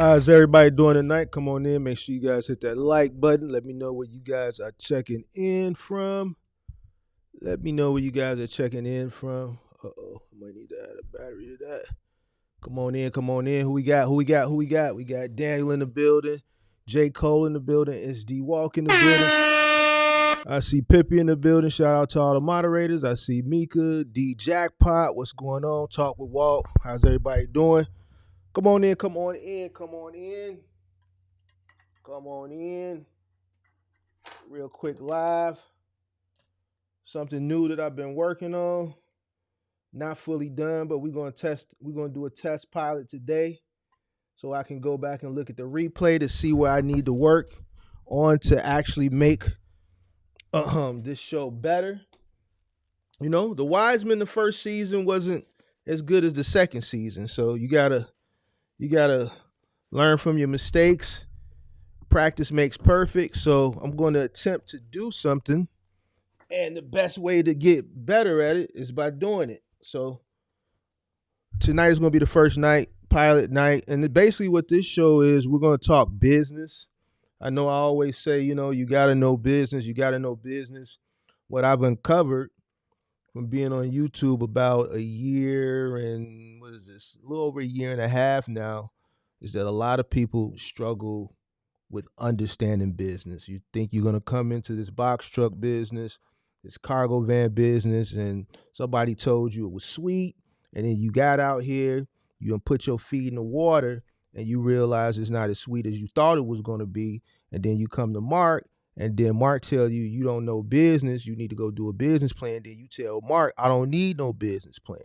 How's everybody doing tonight? Come on in. Make sure you guys hit that like button. Let me know where you guys are checking in from. Let me know where you guys are checking in from. Might need to add a battery to that. Come on in. Come on in. Who we got? Who we got? Who we got? We got Daniel in the building. J. Cole in the building. SD Walk in the building. I see Pippi in the building. Shout out to all the moderators. I see Mika, D Jackpot. What's going on? Talk with Walt. How's everybody doing? Come on in, come on in, come on in. Come on in. Real quick live. Something new that I've been working on. Not fully done, but we're gonna do a test pilot today. So I can go back and look at the replay to see where I need to work on to actually make this show better. You know, the Wiseman the first season wasn't as good as the second season. So you gotta learn from your mistakes. Practice makes perfect. So I'm going to attempt to do something. And the best way to get better at it is by doing it. So tonight is going to be the first night, pilot night. And basically what this show is, we're going to talk business. I know I always say, you got to know business. You got to know business. What I've uncovered from being on YouTube about a year and a little over a year and a half now, is that a lot of people struggle with understanding business. You think you're going to come into this box truck business, this cargo van business, and somebody told you it was sweet, and then you got out here, you put your feet in the water, and you realize it's not as sweet as you thought it was going to be, and then you come to Mark, and then Mark tell you you don't know business, you need to go do a business plan. Then you tell Mark, I don't need no business plan.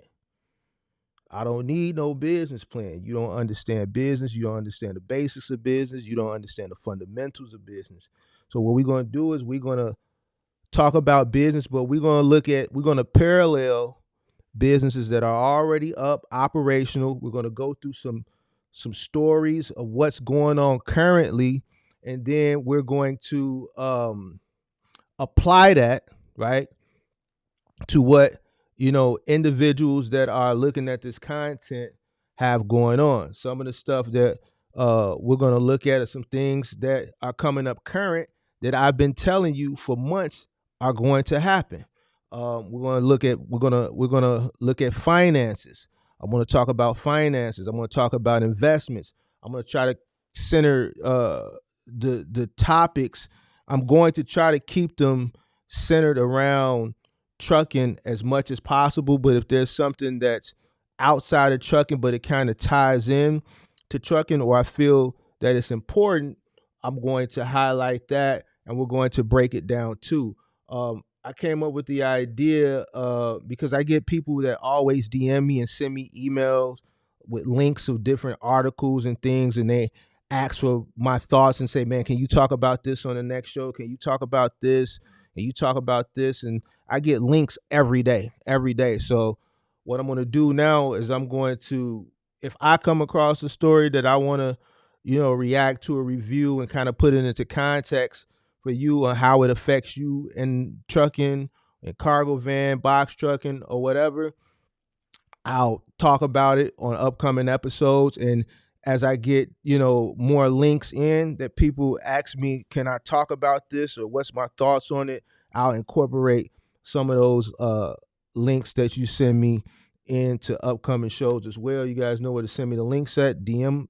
I don't need no business plan. You don't understand business. You don't understand the basics of business. You don't understand the fundamentals of business. So what we're going to do is we're going to talk about business, but we're going to parallel businesses that are already up, operational. We're going to go through some stories of what's going on currently, and then we're going to apply that, right, to what individuals that are looking at this content have going on. Some of the stuff that we're going to look at are some things that are coming up current that I've been telling you for months are going to happen. We're going to look at finances. I'm going to talk about finances. I'm going to talk about investments. I'm going to try to center the topics. I'm going to try to keep them centered around trucking as much as possible, but if there's something that's outside of trucking but it kind of ties in to trucking, or I feel that it's important, I'm going to highlight that, and we're going to break it down too. I came up with the idea because I get people that always DM me and send me emails with links of different articles and things, and they ask for my thoughts and say, man, can you talk about this on the next show? Can you talk about this? And you talk about this, and I get links every day. So what I'm going to do now is I'm going to, if I come across a story that I want to, react to a review and kind of put it into context for you on how it affects you in trucking, in cargo van, box trucking, or whatever, I'll talk about it on upcoming episodes. And as I get, more links in that people ask me, can I talk about this, or what's my thoughts on it, I'll incorporate some of those links that you send me into upcoming shows as well. You guys know where to send me the links at. DM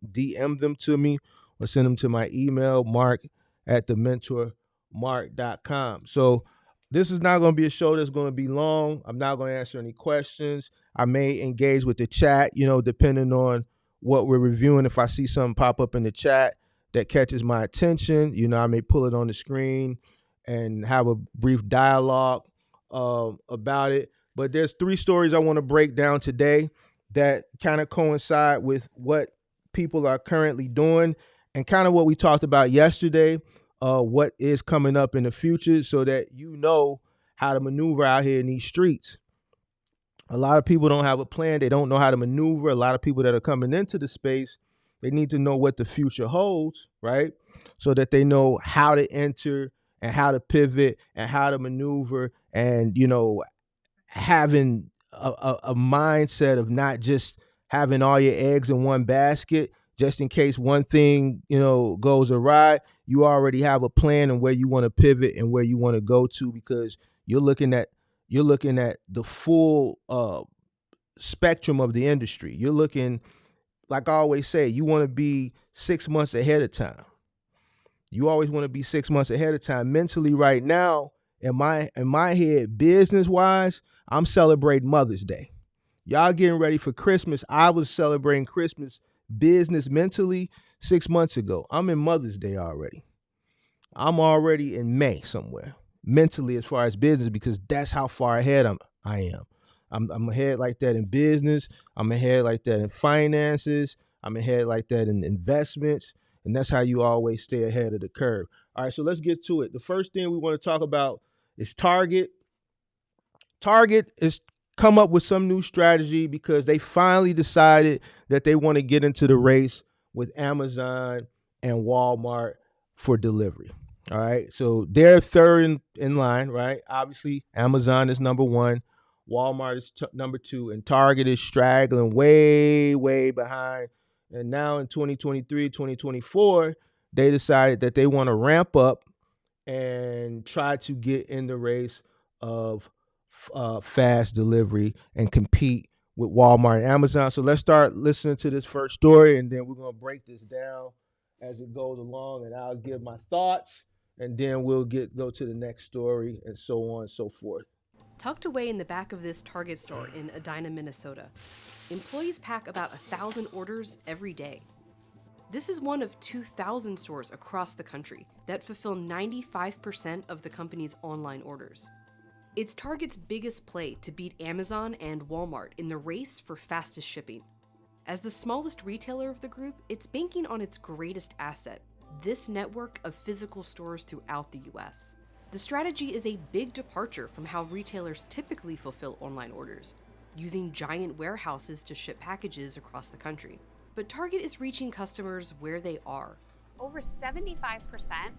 them to me, or send them to my email, mark@thementormark.com. So this is not going to be a show that's going to be long. I'm not going to answer any questions. I may engage with the chat, depending on what we're reviewing. If I see something pop up in the chat that catches my attention, I may pull it on the screen and have a brief dialogue about it. But there's 3 stories I want to break down today that kind of coincide with what people are currently doing and kind of what we talked about yesterday, what is coming up in the future, so that you know how to maneuver out here in these streets. A lot of people don't have a plan. They don't know how to maneuver. A lot of people that are coming into the space, they need to know what the future holds, right? So that they know how to enter and how to pivot and how to maneuver, and, having a mindset of not just having all your eggs in one basket, just in case one thing, goes awry, you already have a plan and where you want to pivot and where you want to go to, because you're looking at the full spectrum of the industry. You're looking, like I always say, you want to be 6 months ahead of time. You always want to be 6 months ahead of time. Mentally right now, in my head, business wise, I'm celebrating Mother's Day. Y'all getting ready for Christmas. I was celebrating Christmas business mentally 6 months ago. I'm in Mother's Day already. I'm already in May somewhere mentally as far as business, because that's how far ahead I am. I'm ahead like that in business. I'm ahead like that in finances. I'm ahead like that in investments. And that's how you always stay ahead of the curve. All right, so let's get to it. The first thing we want to talk about is Target. Target is come up with some new strategy because they finally decided that they want to get into the race with Amazon and Walmart for delivery. All right, so they're third in line, right? Obviously, Amazon is number one, Walmart is number two, and Target is straggling way, way behind. And now in 2023, 2024, they decided that they want to ramp up and try to get in the race of fast delivery and compete with Walmart and Amazon. So let's start listening to this first story, and then we're going to break this down as it goes along, and I'll give my thoughts, and then we'll go to the next story, and so on and so forth. Tucked away in the back of this Target store in Edina, Minnesota, employees pack about 1,000 orders every day. This is one of 2,000 stores across the country that fulfill 95% of the company's online orders. It's Target's biggest play to beat Amazon and Walmart in the race for fastest shipping. As the smallest retailer of the group, it's banking on its greatest asset, this network of physical stores throughout the US. The strategy is a big departure from how retailers typically fulfill online orders, using giant warehouses to ship packages across the country. But Target is reaching customers where they are. Over 75%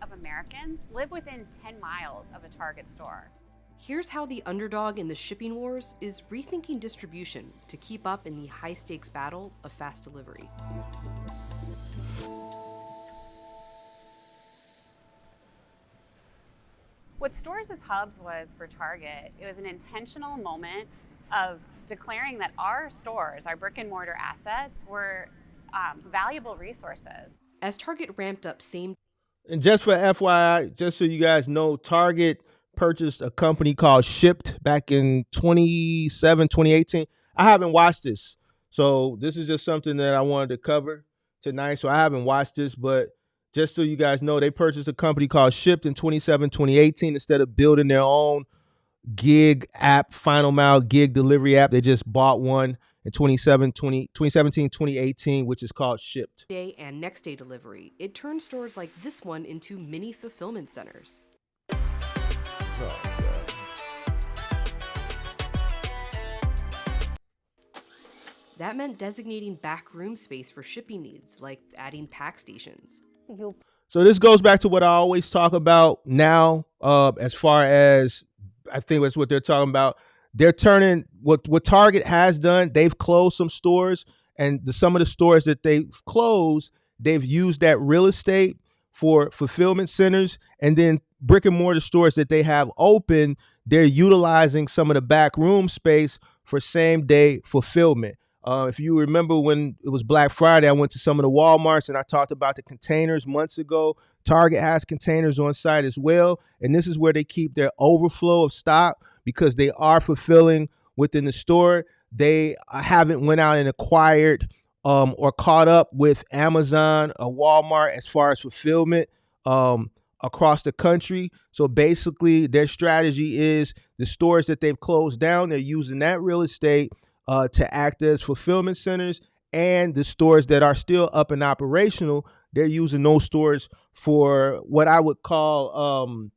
of Americans live within 10 miles of a Target store. Here's how the underdog in the shipping wars is rethinking distribution to keep up in the high-stakes battle of fast delivery. What stores as hubs was for Target, it was an intentional moment of declaring that our stores, our brick and mortar assets, were valuable resources. As Target ramped up And just for FYI, just so you guys know, Target purchased a company called Shipt back in 2018. I haven't watched this, so this is just something that I wanted to cover tonight. So I haven't watched this, but just so you guys know, they purchased a company called Shipt in 2018. Instead of building their own gig app, final mile gig delivery app, they just bought one in 2017, 2018, which is called Shipt. Day and next day delivery. It turned stores like this one into mini fulfillment centers. Oh, God. That meant designating back room space for shipping needs, like adding pack stations. So this goes back to what I always talk about now, as far as I think that's what they're talking about. They're turning what Target has done. They've closed some stores, and some of the stores that they've closed, they've used that real estate for fulfillment centers, and then brick and mortar stores that they have open, they're utilizing some of the back room space for same day fulfillment. If you remember when it was Black Friday, I went to some of the Walmarts and I talked about the containers months ago. Target has containers on site as well. And this is where they keep their overflow of stock because they are fulfilling within the store. They haven't went out and acquired or caught up with Amazon or Walmart as far as fulfillment across the country. So basically their strategy is the stores that they've closed down, they're using that real estate to act as fulfillment centers, and the stores that are still up and operational, they're using those stores for what I would call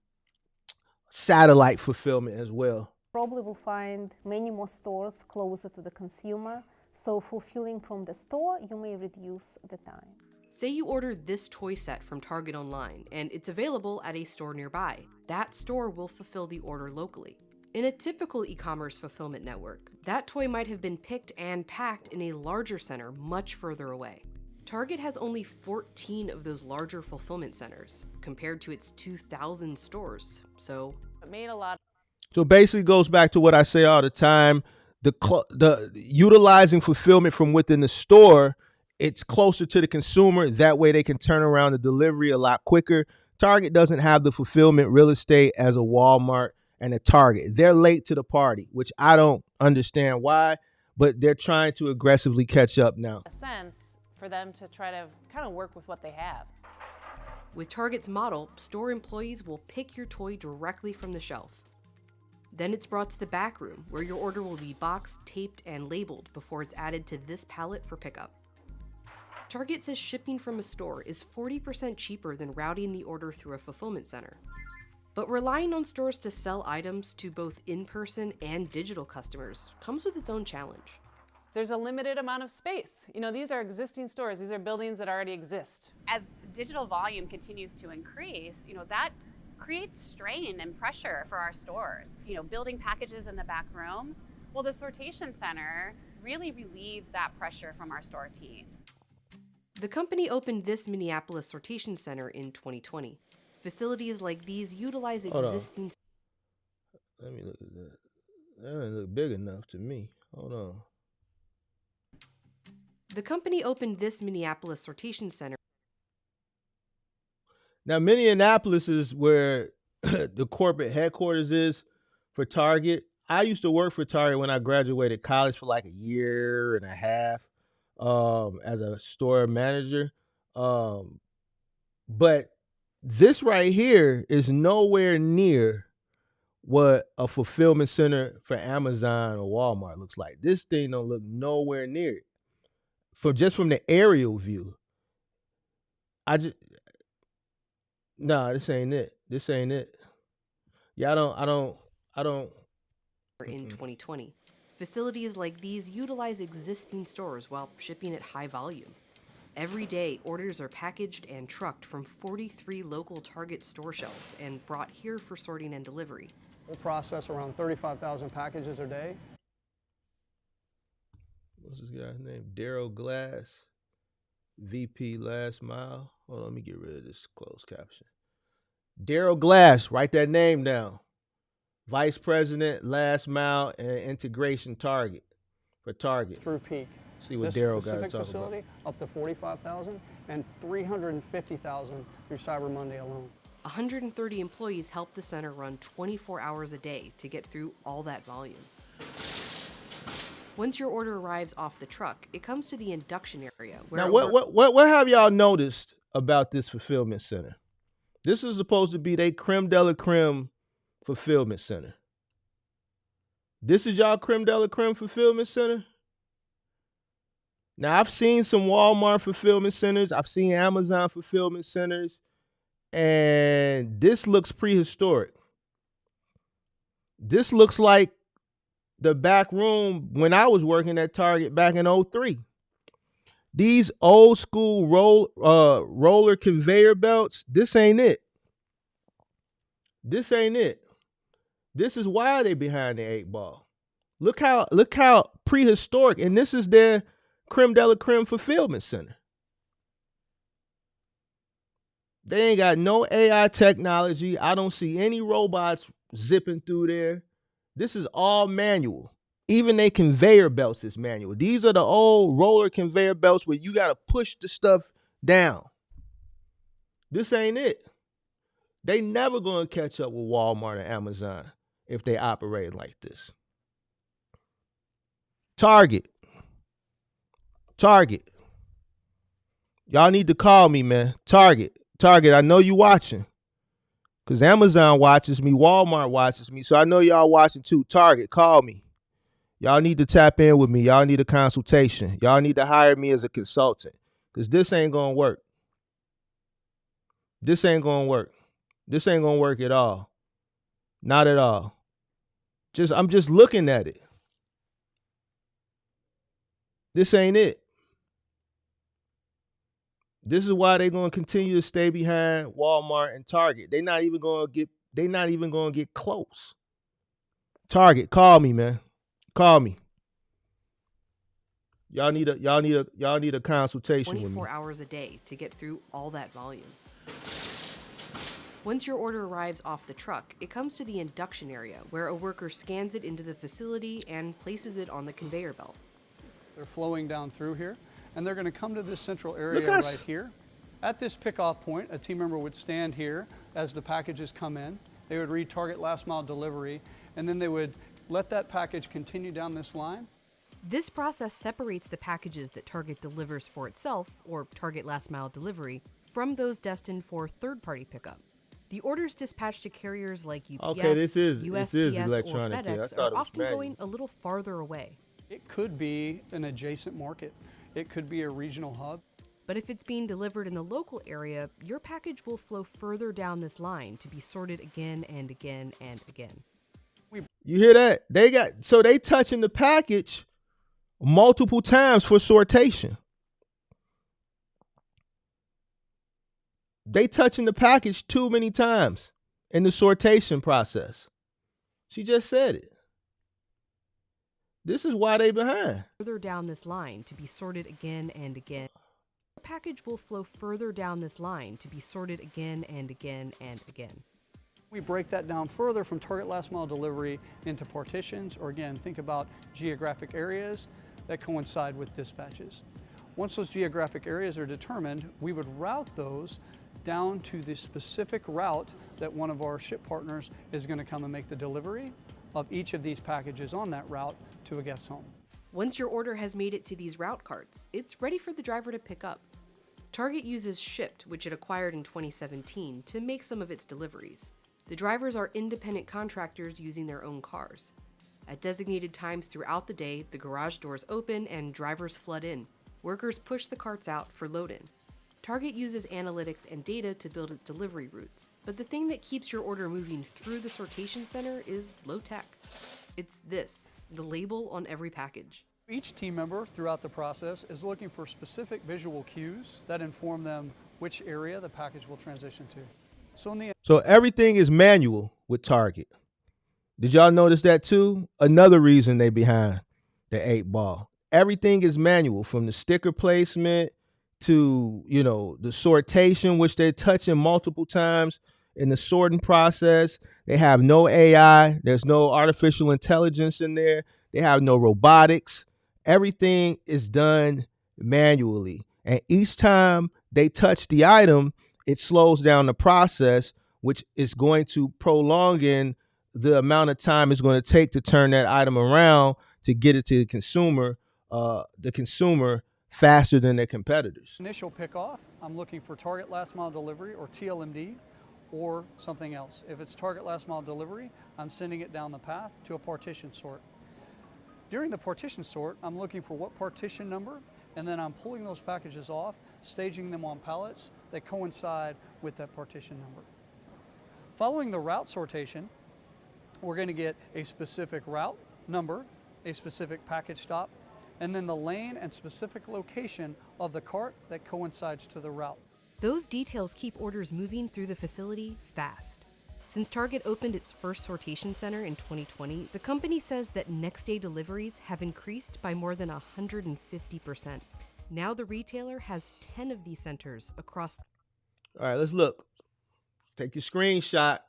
satellite fulfillment as well. Probably will find many more stores closer to the consumer, so fulfilling from the store, you may reduce the time. Say you order this toy set from Target online and it's available at a store nearby. That store will fulfill the order locally. In a typical e-commerce fulfillment network, that toy might have been picked and packed in a larger center much further away. Target has only 14 of those larger fulfillment centers compared to its 2,000 stores. So It made a lot. So basically goes back to what I say all the time. The utilizing fulfillment from within the store, it's closer to the consumer. That way they can turn around the delivery a lot quicker. Target doesn't have the fulfillment real estate as a Walmart and a Target. They're late to the party, which I don't understand why, but they're trying to aggressively catch up now. A sense for them to try to kind of work with what they have. with Target's model, store employees will pick your toy directly from the shelf. Then it's brought to the back room, where your order will be boxed, taped, and labeled before it's added to this pallet for pickup. Target says shipping from a store is 40% cheaper than routing the order through a fulfillment center. But relying on stores to sell items to both in-person and digital customers comes with its own challenge. There's a limited amount of space. You know, these are existing stores. These are buildings that already exist. As digital volume continues to increase, that creates strain and pressure for our stores. Building packages in the back room, well, the sortation center really relieves that pressure from our store teams. The company opened this Minneapolis sortation center in 2020. Facilities like these utilize existing... Let me look at that. That doesn't look big enough to me. Hold on. The company opened this Minneapolis sortation center. Now, Minneapolis is where the corporate headquarters is for Target. I used to work for Target when I graduated college for like a year and a half as a store manager. But this right here is nowhere near what a fulfillment center for Amazon or Walmart looks like. This thing don't look nowhere near it. From the aerial view. This ain't it. This ain't it. Yeah, I don't. In 2020. Facilities like these utilize existing stores while shipping at high volume. Every day, orders are packaged and trucked from 43 local Target store shelves and brought here for sorting and delivery. We'll process around 35,000 packages a day. What's this guy's name? Daryl Glass, VP Last Mile. Hold on, let me get rid of this closed caption. Daryl Glass, write that name down. Vice President, Last Mile, and Integration Target for Target. Through peak. See what This Daryl got to specific talk facility, about. up to 45,000 and 350,000 through Cyber Monday alone. 130 employees help the center run 24 hours a day to get through all that volume. Once your order arrives off the truck, it comes to the induction area. Where Now, what have y'all noticed about this fulfillment center? This is supposed to be their creme de la creme fulfillment center. This is y'all creme de la creme fulfillment center? Now, I've seen some Walmart fulfillment centers. I've seen Amazon fulfillment centers. And this looks prehistoric. This looks like the back room when I was working at Target back in 2003. These old school roller conveyor belts, this ain't it. This ain't it. This is why they behind the 8 ball. Look how prehistoric, and this is their creme de la creme fulfillment center. They ain't got no AI technology. I don't see any robots zipping through there. This is all manual. Even their conveyor belts is manual. These are the old roller conveyor belts where you got to push the stuff down. This ain't it. They never going to catch up with Walmart and Amazon if they operate like this. Target. Y'all need to call me, man. Target, I know you watching. Because Amazon watches me, Walmart watches me, so I know y'all watching too. Target, call me. Y'all need to tap in with me. Y'all need a consultation. Y'all need to hire me as a consultant. Because this ain't going to work. This ain't going to work. This ain't going to work at all. Not at all. I'm just looking at it. This ain't it. This is why they're going to continue to stay behind Walmart and Target. They're not even going to get close. Target, call me, man. Call me. Y'all need a consultation with me. 24 hours a day to get through all that volume. Once your order arrives off the truck, it comes to the induction area, where a worker scans it into the facility and places it on the conveyor belt. They're flowing down through here, and they're going to come to this central area right here. At this pickoff point, a team member would stand here as the packages come in. They would read Target last mile delivery, and then they would let that package continue down this line. This process separates the packages that Target delivers for itself, or Target last mile delivery, from those destined for third-party pickup. The orders dispatched to carriers like UPS, USPS, or FedEx are often going a little farther away. It could be an adjacent market. It could be a regional hub. But if it's being delivered in the local area, your package will flow further down this line to be sorted again and again and again. You hear that? They touching the package multiple times for sortation. They touching the package too many times in the sortation process. She just said it. This is why they behind. Further down this line to be sorted again and again. The package will flow further down this line to be sorted again and again and again. We break that down further from Target last mile delivery into partitions, or again, think about geographic areas that coincide with dispatches. Once those geographic areas are determined, we would route those down to the specific route that one of our ship partners is going to come and make the delivery of each of these packages on that route to a guest's home. Once your order has made it to these route carts, it's ready for the driver to pick up. Target uses Shipt, which it acquired in 2017, to make some of its deliveries. The drivers are independent contractors using their own cars. At designated times throughout the day, the garage doors open and drivers flood in. Workers push the carts out for load-in. Target uses analytics and data to build its delivery routes, but the thing that keeps your order moving through the sortation center is low tech. It's this, the label on every package. Each team member throughout the process is looking for specific visual cues that inform them which area the package will transition to. So everything is manual with Target. Did y'all notice that too? Another reason they behind the 8-ball. Everything is manual, from the sticker placement to, the sortation, which they're touching multiple times in the sorting process. They have no AI. There's no artificial intelligence in there. They have no robotics. Everything is done manually. And each time they touch the item, it slows down the process, which is going to prolong in the amount of time it's going to take to turn that item around to get it to the consumer faster than their competitors. Initial pickoff, I'm looking for Target last mile delivery, or TLMD, or something else. If it's Target last mile delivery, I'm sending it down the path to a partition sort. During the partition sort, I'm looking for what partition number, and then I'm pulling those packages off, staging them on pallets that coincide with that partition number. Following the route sortation, we're going to get a specific route number, a specific package stop, and then the lane and specific location of the cart that coincides to the route. Those details keep orders moving through the facility fast. Since Target opened its first sortation center in 2020, the company says that next-day deliveries have increased by more than 150%. Now the retailer has 10 of these centers across. All right, let's look. Take your screenshot.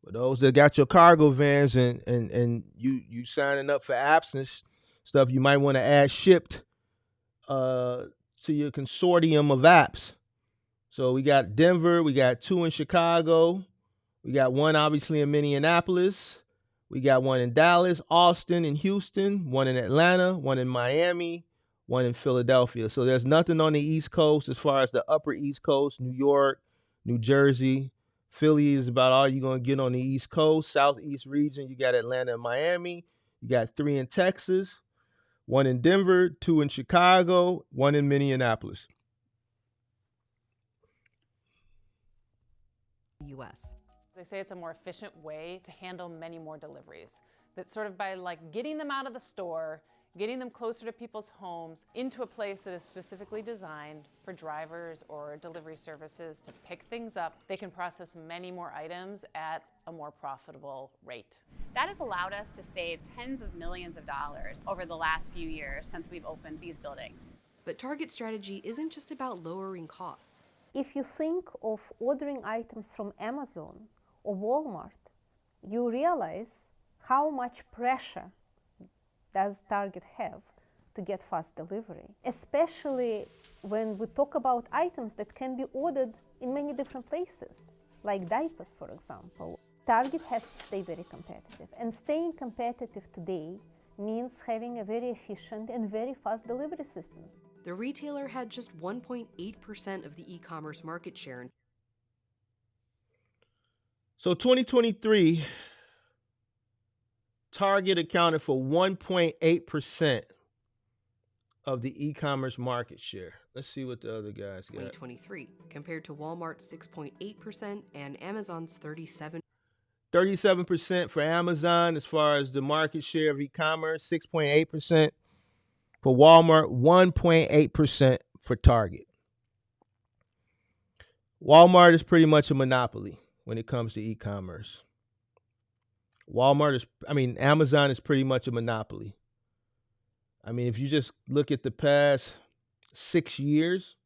For those that got your cargo vans and you signing up for apps and stuff, you might want to add Shipt to your consortium of apps. So we got Denver, we got 2 in Chicago, we got 1 obviously in Minneapolis, we got 1 in Dallas, Austin, and Houston, 1 in Atlanta, 1 in Miami, 1 in Philadelphia. So there's nothing on the East Coast as far as the upper East Coast, New York, New Jersey. Philly is about all you're going to get on the East Coast. Southeast region, you got Atlanta and Miami. You got 3 in Texas, 1 in Denver, 2 in Chicago, 1 in Minneapolis. US. They say it's a more efficient way to handle many more deliveries. That sort of by getting them out of the store, getting them closer to people's homes, into a place that is specifically designed for drivers or delivery services to pick things up. They can process many more items at a more profitable rate. That has allowed us to save tens of millions of dollars over the last few years since we've opened these buildings. But Target's strategy isn't just about lowering costs. If you think of ordering items from Amazon or Walmart, you realize how much pressure does Target have to get fast delivery, especially when we talk about items that can be ordered in many different places, like diapers, for example. Target has to stay very competitive, and staying competitive today means having a very efficient and very fast delivery systems. The retailer had just 1.8% of the e-commerce market share. So 2023, Target accounted for 1.8% of the e-commerce market share. Let's see what the other guys got. 2023, compared to Walmart's 6.8% and Amazon's 37%. 37% for Amazon as far as the market share of e-commerce, 6.8% for Walmart, 1.8% for Target. Walmart is pretty much a monopoly when it comes to e-commerce. Amazon is pretty much a monopoly. I mean, if you just look at the past 6 years,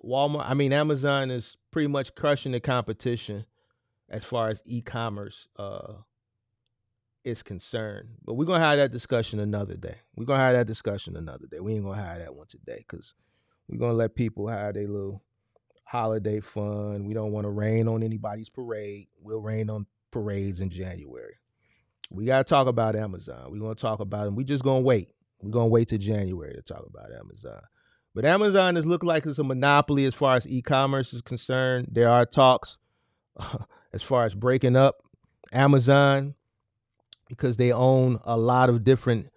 Amazon is pretty much crushing the competition as far as e-commerce is concerned. But we're going to have that discussion another day. We ain't going to have that one today because we're going to let people have their little holiday fun. We don't want to rain on anybody's parade. We'll rain on parades in January. We got to talk about Amazon. We're going to talk about them. We're just going to wait. We're going to wait till January to talk about Amazon. But Amazon is looking like it's a monopoly as far as e-commerce is concerned. There are talks as far as breaking up Amazon because they own a lot of different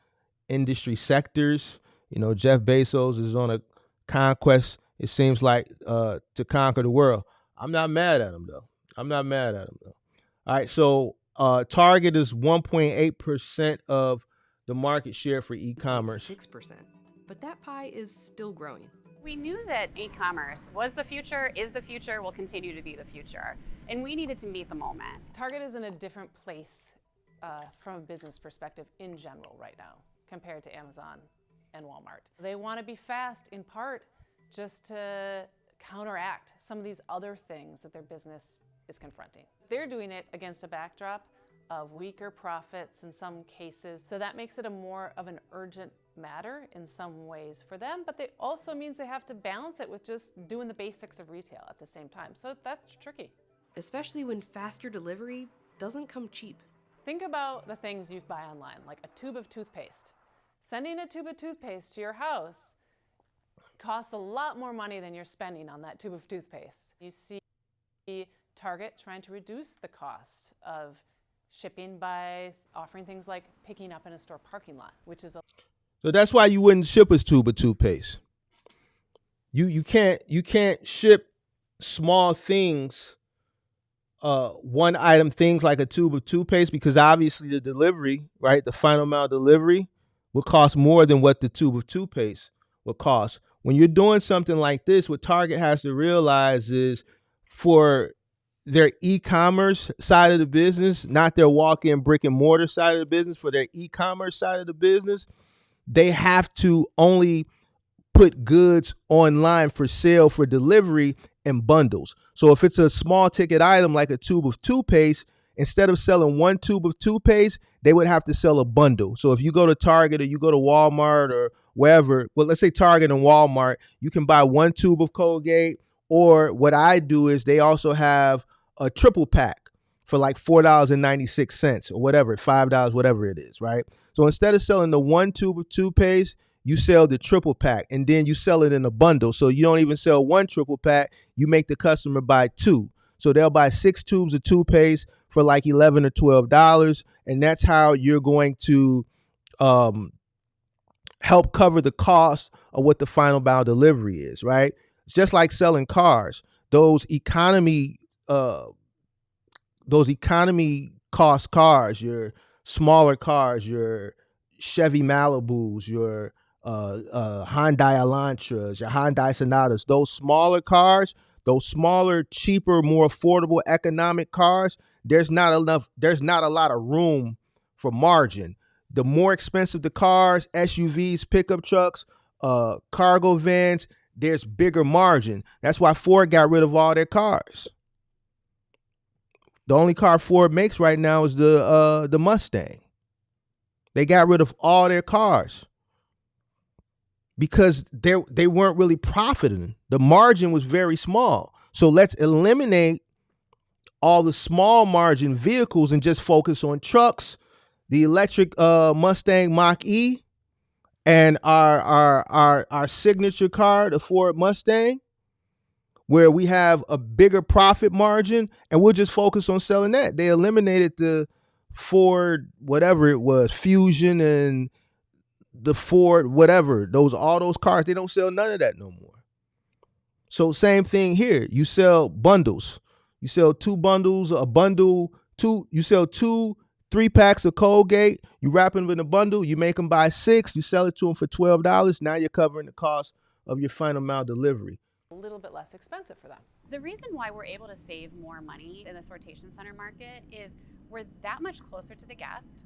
industry sectors. You know, Jeff Bezos is on a conquest, it seems like, to conquer the world. I'm not mad at him, though. All right, so Target is 1.8% of the market share for e-commerce. 6%. But that pie is still growing. We knew that e-commerce was the future, is the future, will continue to be the future. And we needed to meet the moment. Target is in a different place from a business perspective in general right now compared to Amazon and Walmart. They want to be fast in part just to counteract some of these other things that their business is confronting. They're doing it against a backdrop of weaker profits in some cases, so that makes it a more of an urgent matter in some ways for them, but it also means they have to balance it with just doing the basics of retail at the same time. So that's tricky. Especially when faster delivery doesn't come cheap. Think about the things you buy online, like a tube of toothpaste. Sending a tube of toothpaste to your house costs a lot more money than you're spending on that tube of toothpaste. You see Target trying to reduce the cost of shipping by offering things like picking up in a store parking lot, which is So that's why you wouldn't ship a tube of toothpaste. You can't ship small things, one item things like a tube of toothpaste, because obviously the delivery, right, the final mile delivery will cost more than what the tube of toothpaste will cost. When you're doing something like this, what Target has to realize is for their e-commerce side of the business, not their walk-in brick and mortar side of the business, for their e-commerce side of the business, they have to only put goods online for sale for delivery in bundles. So if it's a small ticket item like a tube of toothpaste, instead of selling one tube of toothpaste, they would have to sell a bundle. So if you go to Target or you go to Walmart or wherever, well, let's say Target and Walmart, you can buy one tube of Colgate, or what I do is they also have a triple pack for like $4.96 or whatever, $5, whatever it is, right? So instead of selling the one tube of toothpaste, you sell the triple pack, and then you sell it in a bundle. So you don't even sell one triple pack, you make the customer buy two. So they'll buy 6 tubes of toothpaste for like $11 or $12, and that's how you're going to help cover the cost of what the final mile delivery is, right? It's just like selling cars. Those economy cost cars, your smaller cars, your Chevy Malibus, your Hyundai Elantras, your Hyundai Sonatas, those smaller cars, those smaller, cheaper, more affordable economic cars, there's not a lot of room for margin. The more expensive the cars, SUVs, pickup trucks, cargo vans, there's bigger margin. That's why Ford got rid of all their cars. The only car Ford makes right now is the Mustang. They got rid of all their cars because they weren't really profiting. The margin was very small. So let's eliminate all the small margin vehicles and just focus on trucks, the electric Mustang Mach-E, and our signature car, the Ford Mustang, where we have a bigger profit margin, and we'll just focus on selling that. They eliminated the Ford, whatever it was, Fusion and the Ford, whatever, all those cars, they don't sell none of that no more. So same thing here. You sell bundles. You sell 2 bundles, you sell 2 3-packs of Colgate, you wrap them in a bundle, you make them buy 6, you sell it to them for $12. Now you're covering the cost of your final mile delivery. A little bit less expensive for them. The reason why we're able to save more money in the sortation center market is we're that much closer to the guest.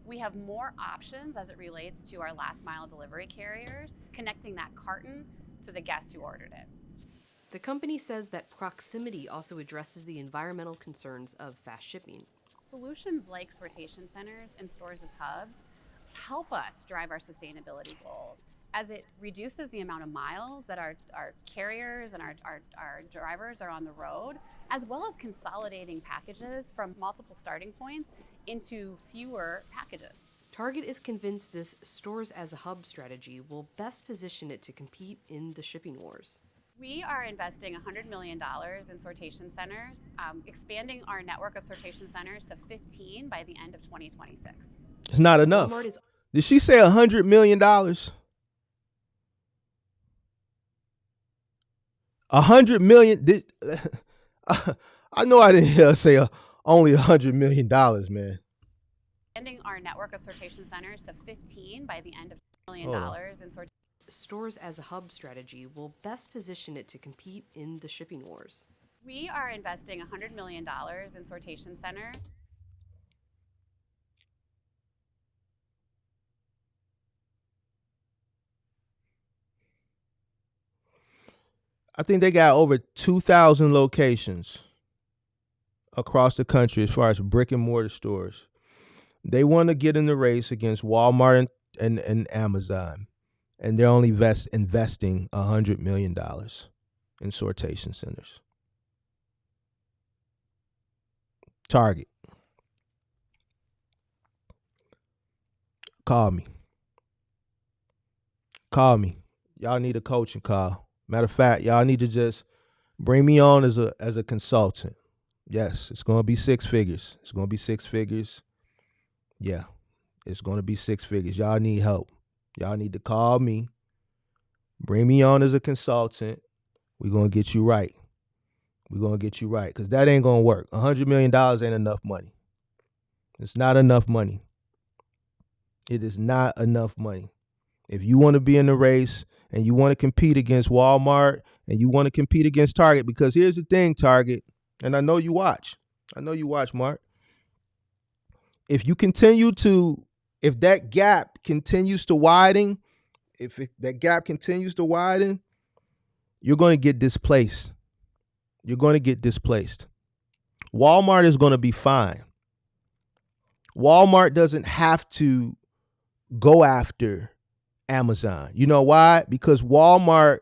We have more options as it relates to our last mile delivery carriers, connecting that carton to the guest who ordered it. The company says that proximity also addresses the environmental concerns of fast shipping. Solutions like sortation centers and stores as hubs help us drive our sustainability goals, as it reduces the amount of miles that our carriers and our drivers are on the road, as well as consolidating packages from multiple starting points into fewer packages. Target is convinced this stores as a hub strategy will best position it to compete in the shipping wars. We are investing $100 million in sortation centers, expanding our network of sortation centers to 15 by the end of 2026. It's not enough. Did she say $100 million? $100 million. I know I didn't hear her say only $100 million, man. Expanding our network of sortation centers to 15 by the end of $1 million in sortation. Stores as a hub strategy will best position it to compete in the shipping wars. We are investing $100 million in sortation center. I think they got over 2,000 locations across the country as far as brick and mortar stores. They want to get in the race against Walmart and Amazon, and they're only investing $100 million in sortation centers. Target. Call me. Y'all need a coaching call. Matter of fact, y'all need to just bring me on as a consultant. Yes, it's going to be 6 figures. It's going to be 6 figures. Yeah, it's going to be 6 figures. Y'all need help. Y'all need to call me. Bring me on as a consultant. We're going to get you right. We're going to get you right, because that ain't going to work. $100 million ain't enough money. It's not enough money. It is not enough money. If you want to be in the race and you want to compete against Walmart and you want to compete against Target, because here's the thing, Target, and I know you watch. Mark. If that gap continues to widen, that gap continues to widen, you're going to get displaced. Walmart is going to be fine. Walmart doesn't have to go after Amazon. You know why? Because Walmart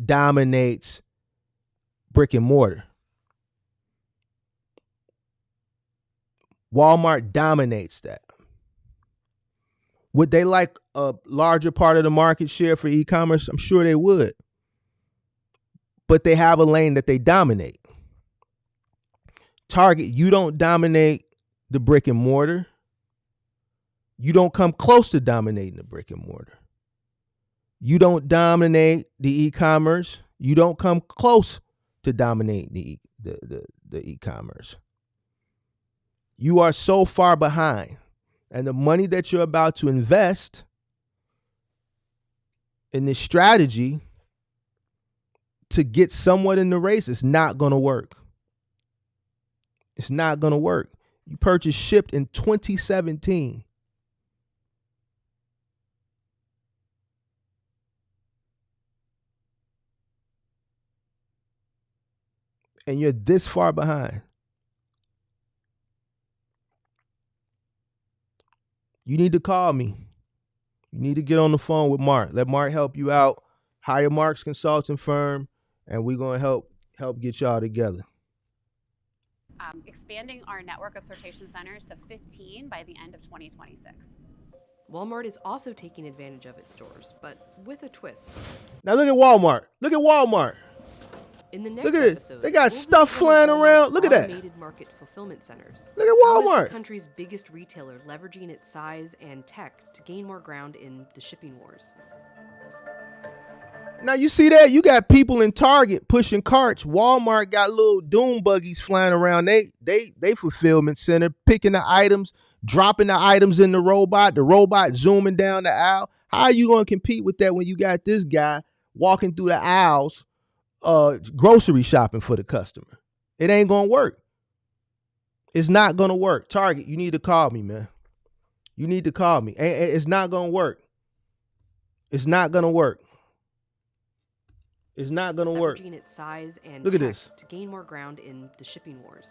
dominates brick and mortar. Walmart dominates that. Would they like a larger part of the market share for e-commerce? I'm sure they would. But they have a lane that they dominate. Target, you don't dominate the brick and mortar. You don't come close to dominating the brick and mortar. You don't dominate the e-commerce. You don't come close to dominating the e-commerce. You are so far behind. And the money that you're about to invest in this strategy to get somewhat in the race is not going to work. It's not going to work. You purchased Shipped in 2017. And you're this far behind. You need to call me. You need to get on the phone with Mark. Let Mark help you out. Hire Mark's consulting firm, and we're going to help get y'all together. Expanding our network of sortation centers to 15 by the end of 2026. Walmart is also taking advantage of its stores, but with a twist. Now look at Walmart. Look at Walmart. In the next Look at it. episode, They got we'll stuff visit one of flying around. Walmart's Look at that. automated market fulfillment centers. Look at How is Walmart. the country's biggest retailer leveraging its size and tech to gain more ground in the shipping wars? Now you see that? You got people in Target pushing carts. Walmart got little doom buggies flying around. They fulfillment center, picking the items, dropping the items in the robot zooming down the aisle. How are you going to compete with that when you got this guy walking through the aisles grocery shopping for the customer? It ain't going to work. It's not going to work. Target, you need to call me, man. You need to call me. It's not going to work. It's not going to work. It's not going to work. Leveraging its size and Look at tech this. to gain more ground in the shipping wars.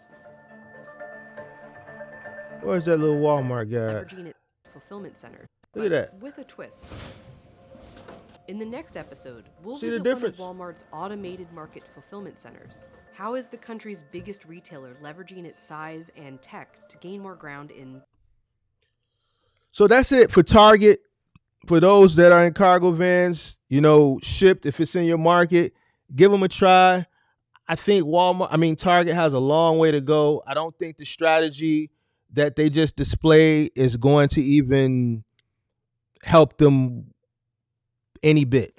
Where's that little Walmart guy? Leveraging its fulfillment center. Look at that. With a twist. In the next episode, we'll See the visit one of difference? Walmart's automated market fulfillment centers. How is the country's biggest retailer leveraging its size and tech to gain more ground in... So that's it for Target. For those that are in cargo vans, Shipped, if it's in your market, give them a try. I think Target has a long way to go. I don't think the strategy that they just displayed is going to even help them any bit.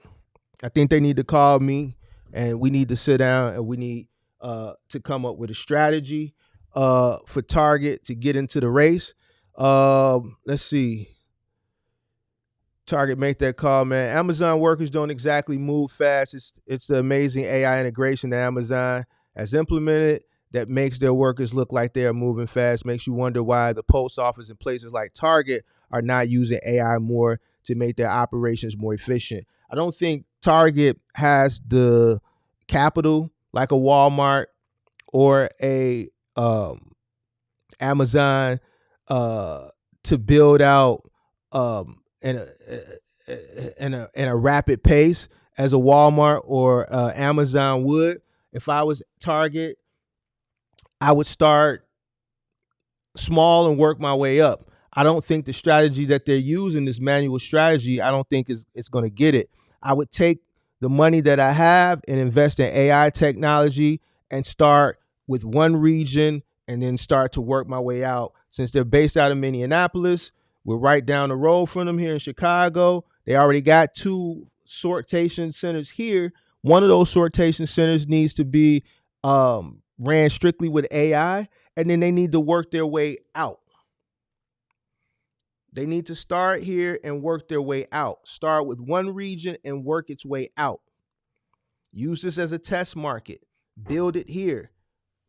I think they need to call me, and we need to sit down, and we need to come up with a strategy for Target to get into the race. Let's see. Target, make that call, man. Amazon workers don't exactly move fast. It's the amazing AI integration that Amazon has implemented that makes their workers look like they are moving fast. Makes you wonder why the post office and places like Target are not using AI more to make their operations more efficient. I don't think Target has the capital like a Walmart or a Amazon to build out in a rapid pace as a Walmart or Amazon would. If I was Target, I would start small and work my way up. I don't think the strategy that they're using, this manual strategy, I don't think it's going to get it. I would take the money that I have and invest in AI technology and start with one region and then start to work my way out. Since they're based out of Minneapolis, we're right down the road from them here in Chicago. They already got 2 sortation centers here. One of those sortation centers needs to be ran strictly with AI, and then they need to work their way out. They need to start here and work their way out. Start with one region and work its way out. Use this as a test market. Build it here.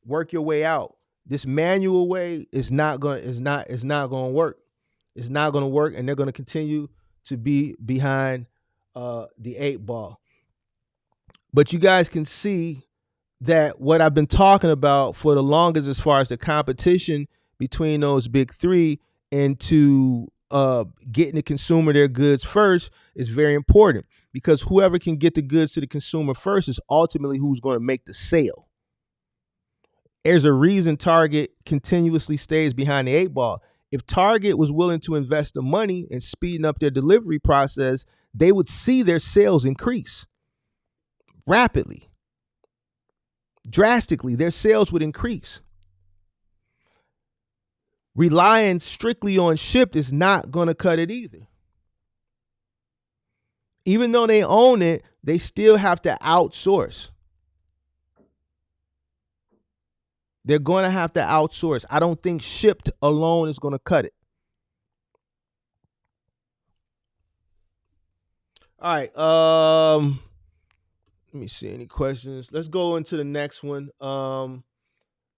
Work your way out. This manual way is not going to work. It's not going to work, and they're going to continue to be behind the 8 ball. But you guys can see that what I've been talking about for the longest as far as the competition between those big 3 and to getting the consumer their goods first is very important, because whoever can get the goods to the consumer first is ultimately who's going to make the sale. There's a reason Target continuously stays behind the 8 ball. If Target was willing to invest the money in speeding up their delivery process, they would see their sales increase rapidly. Drastically, their sales would increase. Relying strictly on Shipped is not going to cut it either. Even though they own it, they still have to outsource. They're going to have to outsource. I don't think Shipped alone is going to cut it. All right. Let me see any questions. Let's go into the next one.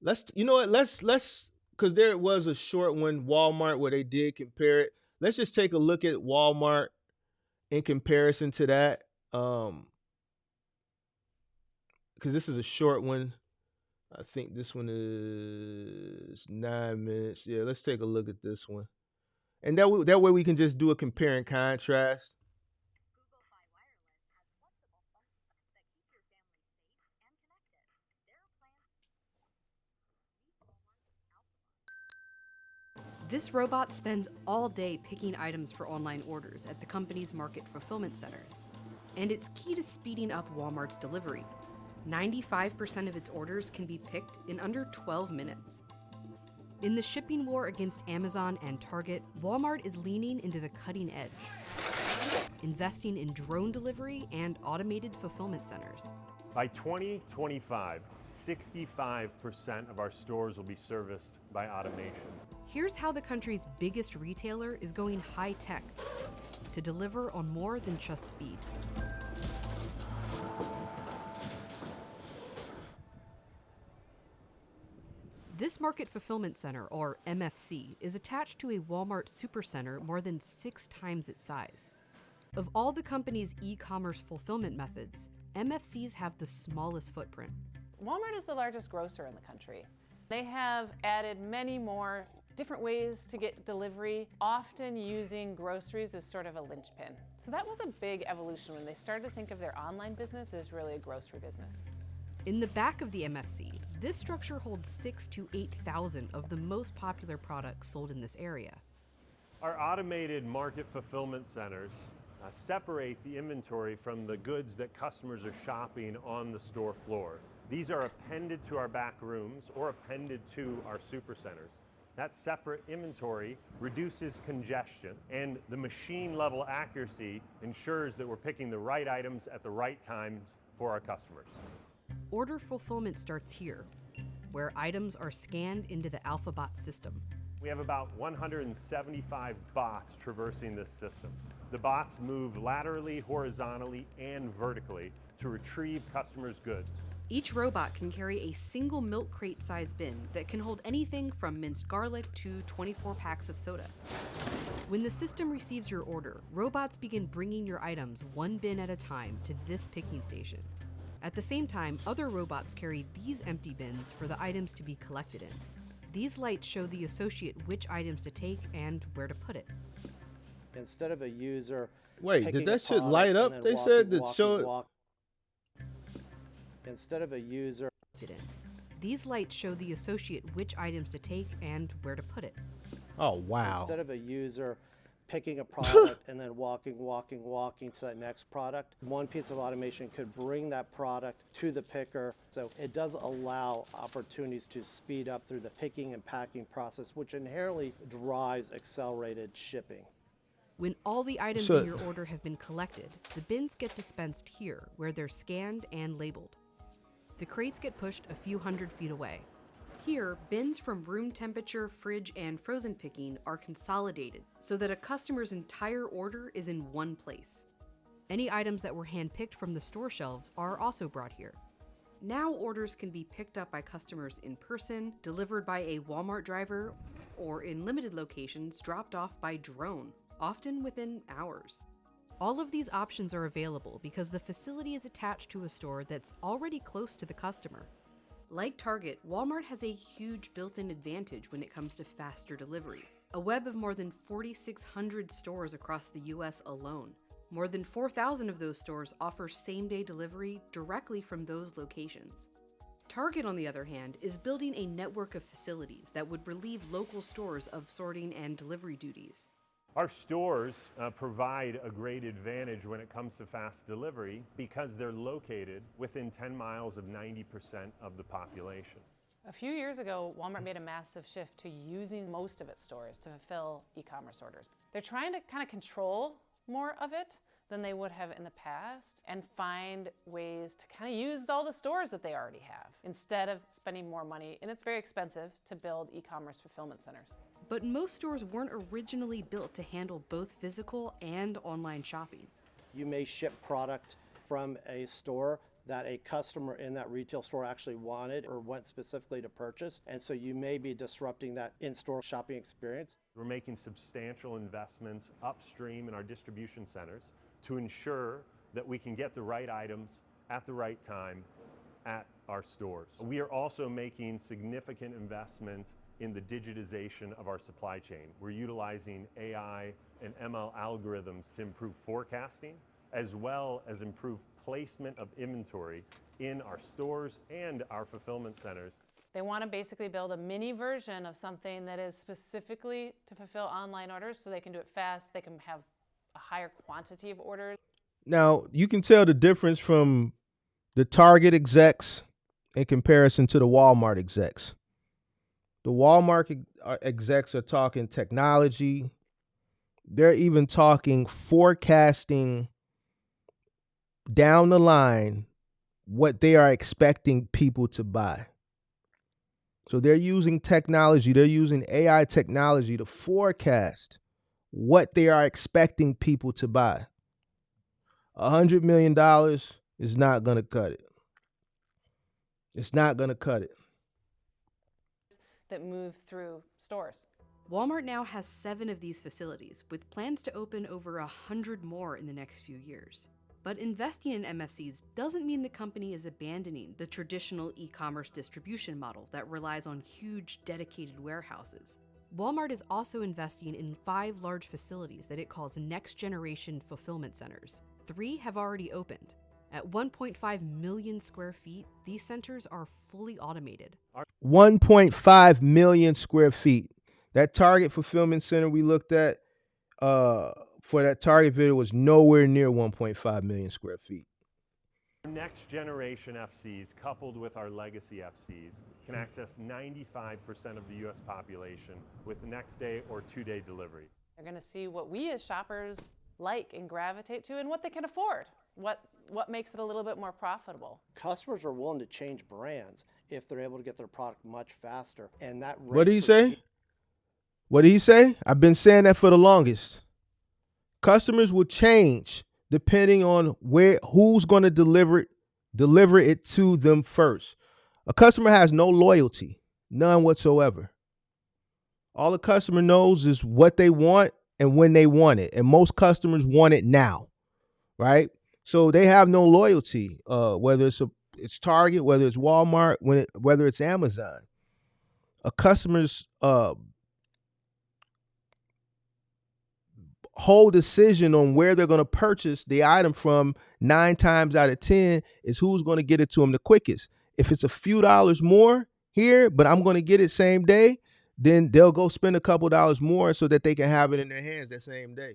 Let's you know what? Let's because there was a short one, Walmart, where they did compare it. Let's just take a look at Walmart in comparison to that. Because this is a short one. I think this one is 9 minutes. Yeah, let's take a look at this one. And that way we can just do a compare and contrast. This robot spends all day picking items for online orders at the company's market fulfillment centers. And it's key to speeding up Walmart's delivery. 95% of its orders can be picked in under 12 minutes. In the shipping war against Amazon and Target, Walmart is leaning into the cutting edge, investing in drone delivery and automated fulfillment centers. By 2025, 65% of our stores will be serviced by automation. Here's how the country's biggest retailer is going high-tech to deliver on more than just speed. This Market Fulfillment Center, or MFC, is attached to a Walmart supercenter more than 6 times its size. Of all the company's e-commerce fulfillment methods, MFCs have the smallest footprint. Walmart is the largest grocer in the country. They have added many more different ways to get delivery, often using groceries as sort of a linchpin. So that was a big evolution when they started to think of their online business as really a grocery business. In the back of the MFC, this structure holds 6,000 to 8,000 of the most popular products sold in this area. Our automated market fulfillment centers separate the inventory from the goods that customers are shopping on the store floor. These are appended to our back rooms or appended to our supercenters. That separate inventory reduces congestion, and the machine level accuracy ensures that we're picking the right items at the right times for our customers. Order fulfillment starts here, where items are scanned into the AlphaBot system. We have about 175 bots traversing this system. The bots move laterally, horizontally, and vertically to retrieve customers' goods. Each robot can carry a single milk crate size bin that can hold anything from minced garlic to 24 packs of soda. When the system receives your order, robots begin bringing your items one bin at a time to this picking station. At the same time, other robots carry these empty bins for the items to be collected in. These lights show the associate which items to take and where to put it. Instead of a user Wait, picking did that a shit product light and up? then They walking, said that walking, show it. walk- Instead of a user In. These lights show the associate which items to take and where to put it. Oh wow. instead of a user picking a product and then walking to that next product, one piece of automation could bring that product to the picker. So it does allow opportunities to speed up through the picking and packing process, which inherently drives accelerated shipping. When all the items So- in your order have been collected, the bins get dispensed here, where they're scanned and labeled. The crates get pushed a few hundred feet away. Here, bins from room temperature, fridge, and frozen picking are consolidated so that a customer's entire order is in one place. Any items that were handpicked from the store shelves are also brought here. Now orders can be picked up by customers in person, delivered by a Walmart driver, or in limited locations, dropped off by drone, often within hours. All of these options are available because the facility is attached to a store that's already close to the customer. Like Target, Walmart has a huge built-in advantage when it comes to faster delivery. A web of more than 4,600 stores across the US alone. More than 4,000 of those stores offer same-day delivery directly from those locations. Target, on the other hand, is building a network of facilities that would relieve local stores of sorting and delivery duties. Our stores provide a great advantage when it comes to fast delivery because they're located within 10 miles of 90% of the population. A few years ago, Walmart made a massive shift to using most of its stores to fulfill e-commerce orders. They're trying to kind of control more of it than they would have in the past and find ways to kind of use all the stores that they already have instead of spending more money, and it's very expensive to build e-commerce fulfillment centers. But most stores weren't originally built to handle both physical and online shopping. You may ship product from a store that a customer in that retail store actually wanted or went specifically to purchase. And so you may be disrupting that in-store shopping experience. We're making substantial investments upstream in our distribution centers to ensure that we can get the right items at the right time at our stores. We are also making significant investments in the digitization of our supply chain. We're utilizing AI and ML algorithms to improve forecasting, as well as improve placement of inventory in our stores and our fulfillment centers. They want to basically build a mini version of something that is specifically to fulfill online orders so they can do it fast, they can have a higher quantity of orders. Now, you can tell the difference from the Target execs in comparison to the Walmart execs. The Walmart execs are talking technology. They're even talking forecasting down the line what they are expecting people to buy. So they're using technology, they're using AI technology to forecast what they are expecting people to buy. $100 million is not going to cut it. It's not going to cut it. That move through stores. Walmart now has 7 of these facilities, with plans to open over 100 more in the next few years. But investing in MFCs doesn't mean the company is abandoning the traditional e-commerce distribution model that relies on huge dedicated warehouses. Walmart is also investing in 5 large facilities that it calls next-generation fulfillment centers. 3 have already opened. At 1.5 million square feet, these centers are fully automated. 1.5 million square feet. That Target fulfillment center we looked at for that Target video was nowhere near 1.5 million square feet. Next generation FCs, coupled with our legacy FCs, can access 95% of the US population with next day or 2-day delivery. They're going to see what we as shoppers like and gravitate to and what they can afford. What makes it a little bit more profitable. Customers are willing to change brands if they're able to get their product much faster. And that What did he say? What did he say? I've been saying that for the longest. Customers will change depending on who's going to deliver it to them first. A customer has no loyalty, none whatsoever. All the customer knows is what they want and when they want it. And most customers want it now, right? So they have no loyalty, whether it's Target, whether it's Walmart, whether it's Amazon. A customer's whole decision on where they're going to purchase the item from 9 times out of 10 is who's going to get it to them the quickest. If it's a few dollars more here, but I'm going to get it same day, then they'll go spend a couple dollars more so that they can have it in their hands that same day.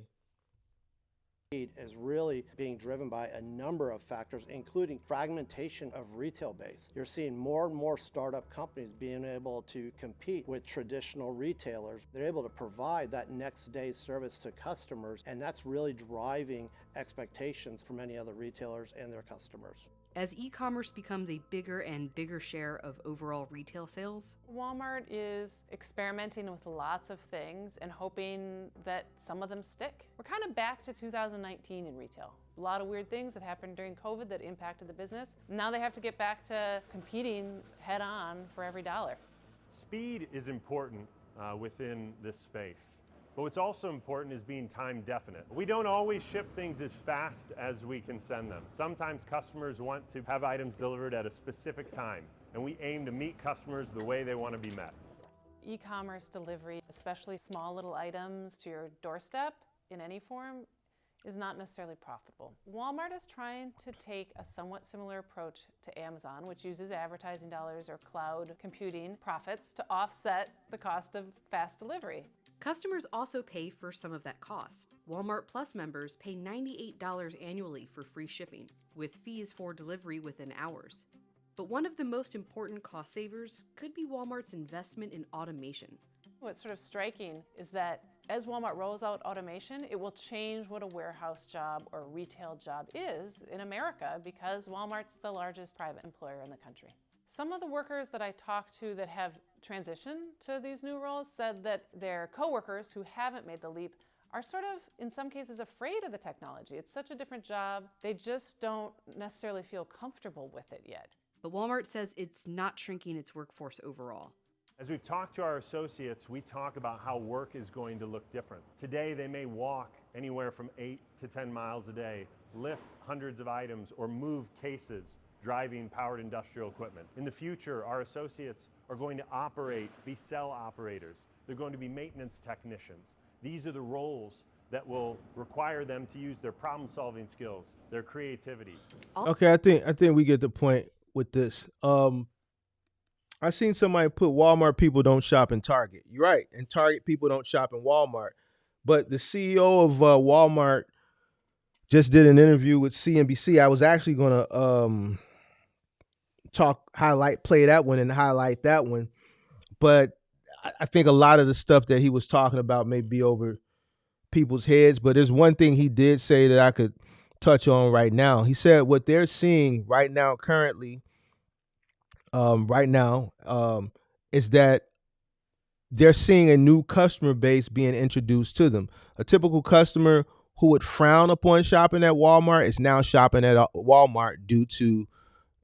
Is really being driven by a number of factors, including fragmentation of retail base. You're seeing more and more startup companies being able to compete with traditional retailers. They're able to provide that next day service to customers, and that's really driving expectations for many other retailers and their customers. As e-commerce becomes a bigger and bigger share of overall retail sales, Walmart is experimenting with lots of things and hoping that some of them stick. We're kind of back to 2019 in retail. A lot of weird things that happened during COVID that impacted the business. Now they have to get back to competing head on for every dollar. Speed is important within this space. But what's also important is being time definite. We don't always ship things as fast as we can send them. Sometimes customers want to have items delivered at a specific time, and we aim to meet customers the way they want to be met. E-commerce delivery, especially small little items to your doorstep in any form, is not necessarily profitable. Walmart is trying to take a somewhat similar approach to Amazon, which uses advertising dollars or cloud computing profits to offset the cost of fast delivery. customers also pay for some of that cost. Walmart Plus members pay $98 annually for free shipping, with fees for delivery within hours. But one of the most important cost savers could be Walmart's investment in automation. What's sort of striking is that as Walmart rolls out automation, it will change what a warehouse job or retail job is in America because Walmart's the largest private employer in the country. Some of the workers that I talked to that have transitioned to these new roles said that their coworkers who haven't made the leap are sort of, in some cases, afraid of the technology. It's such a different job. They just don't necessarily feel comfortable with it yet. But Walmart says it's not shrinking its workforce overall. As we've talked to our associates, we talk about how work is going to look different. Today, they may walk anywhere from 8 to 10 miles a day, lift hundreds of items, or move cases driving powered industrial equipment. In the future, our associates are going to be cell operators. They're going to be maintenance technicians. These are the roles that will require them to use their problem-solving skills, their creativity. Okay, I think we get the point with this. I seen somebody put Walmart people don't shop in Target. You're right, and Target people don't shop in Walmart. But the CEO of Walmart just did an interview with CNBC. I was actually gonna play that one and highlight that one, but I think a lot of the stuff that he was talking about may be over people's heads. But there's one thing he did say that I could touch on right now. He said what they're seeing right now, currently, is that they're seeing a new customer base being introduced to them. A typical customer who would frown upon shopping at Walmart is now shopping at Walmart due to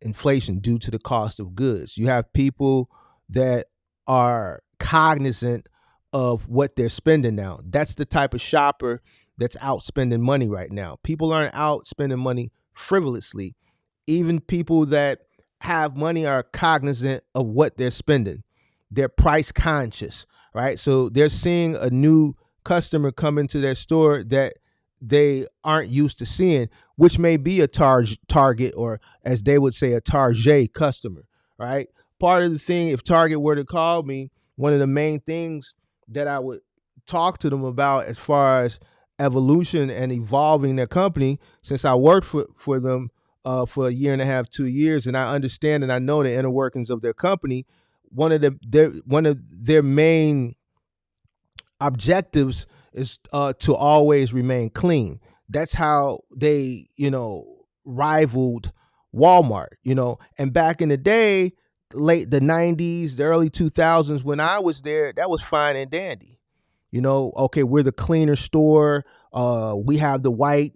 inflation, due to the cost of goods. You have people that are cognizant of what they're spending now. That's the type of shopper that's out spending money right now. People aren't out spending money frivolously. Even people that have money are cognizant of what they're spending. They're price conscious, right? So they're seeing a new customer come into their store that they aren't used to seeing, which may be a Target, or as they would say, a Target customer, right? Part of the thing, if Target were to call me, one of the main things that I would talk to them about as far as evolution and evolving their company, since I worked for them for a year and a half, 2 years, and I understand and I know the inner workings of their company. One of their main objectives is to always remain clean. That's how they, rivaled Walmart, and back in the day, late the 90s, the early 2000s, when I was there, that was fine and dandy. Okay, we're the cleaner store. We have the white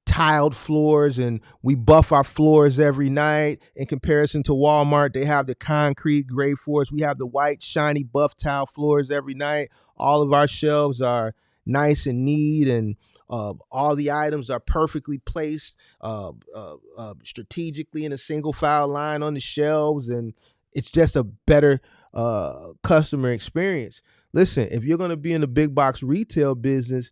tiled floors and we buff our floors every night. In comparison to Walmart, they have the concrete gray floors. We have the white shiny buff tile floors every night. All of our shelves are nice and neat, and all the items are perfectly placed strategically in a single file line on the shelves, and it's just a better customer experience. Listen, if you're going to be in the big box retail business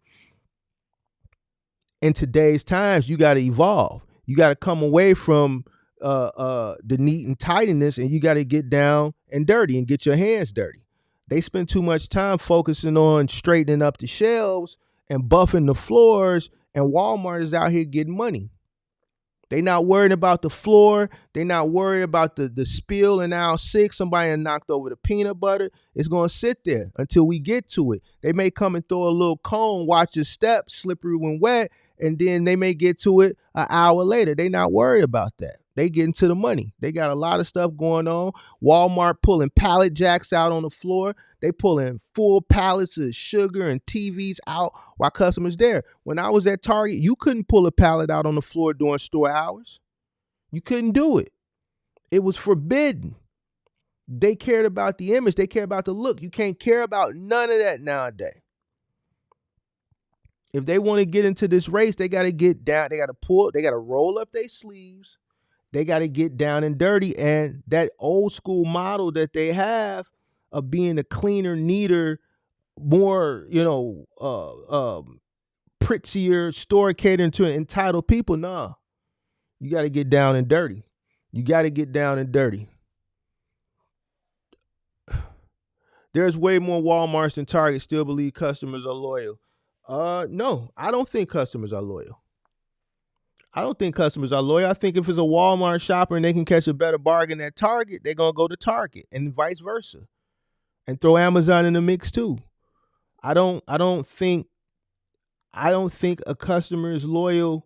in today's times, you got to evolve. You got to come away from the neat and tidiness, and you got to get down and dirty and get your hands dirty. They spend too much time focusing on straightening up the shelves and buffing the floors, and Walmart is out here getting money. They not worried about the floor. They not worried about the spill in aisle 6. Somebody knocked over the peanut butter. It's going to sit there until we get to it. They may come and throw a little cone, watch your step, slippery when wet, and then they may get to it an hour later. They not worried about that. They get into the money. They got a lot of stuff going on. Walmart pulling pallet jacks out on the floor. They pulling full pallets of sugar and TVs out while customers there. When I was at Target, you couldn't pull a pallet out on the floor during store hours. You couldn't do it. It was forbidden. They cared about the image. They cared about the look. You can't care about none of that nowadays. If they want to get into this race, they got to get down. They got to pull. They got to roll up their sleeves. They got to get down and dirty. And that old school model that they have of being a cleaner, neater, more, prettier store catering to entitled people, nah. You got to get down and dirty. You got to get down and dirty. There's way more Walmarts than Target still believe customers are loyal. No, I don't think customers are loyal. I think if it's a Walmart shopper and they can catch a better bargain at Target, they're going to go to Target, and vice versa, and throw Amazon in the mix too. I don't think a customer is loyal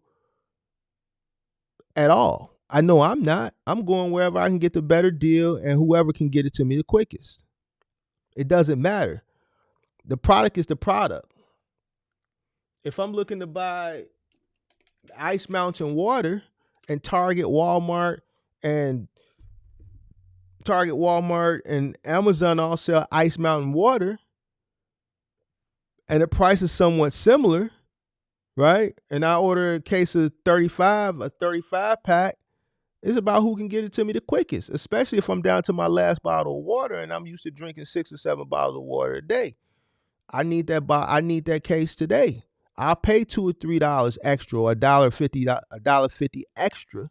at all. I know I'm not. I'm going wherever I can get the better deal and whoever can get it to me the quickest. It doesn't matter. The product is the product. if I'm looking to buy Ice Mountain water, and and Walmart, and Amazon all sell Ice Mountain water, and the price is somewhat similar, right? And I order a case of 35, a 35 pack. It's about who can get it to me the quickest, especially if I'm down to my last bottle of water and I'm used to drinking 6 or 7 bottles of water a day. I need that case today. I'll pay $2 or $3 extra, or $1.50 extra,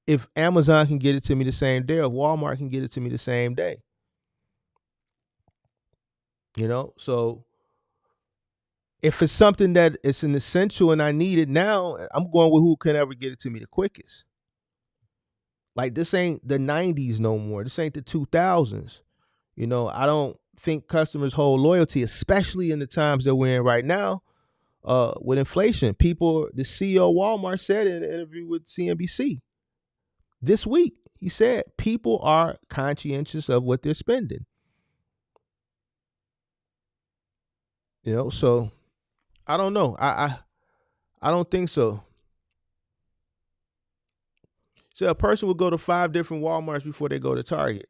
if Amazon can get it to me the same day, or Walmart can get it to me the same day. So if it's something that it's an essential and I need it now, I'm going with who can ever get it to me the quickest. Like, this ain't the 90s no more. This ain't the 2000s. I don't think customers hold loyalty, especially in the times that we're in right now, with inflation. The CEO of Walmart said in an interview with CNBC this week, he said people are conscientious of what they're spending. So I don't know. I don't think so. So a person will go to 5 different Walmarts before they go to Target.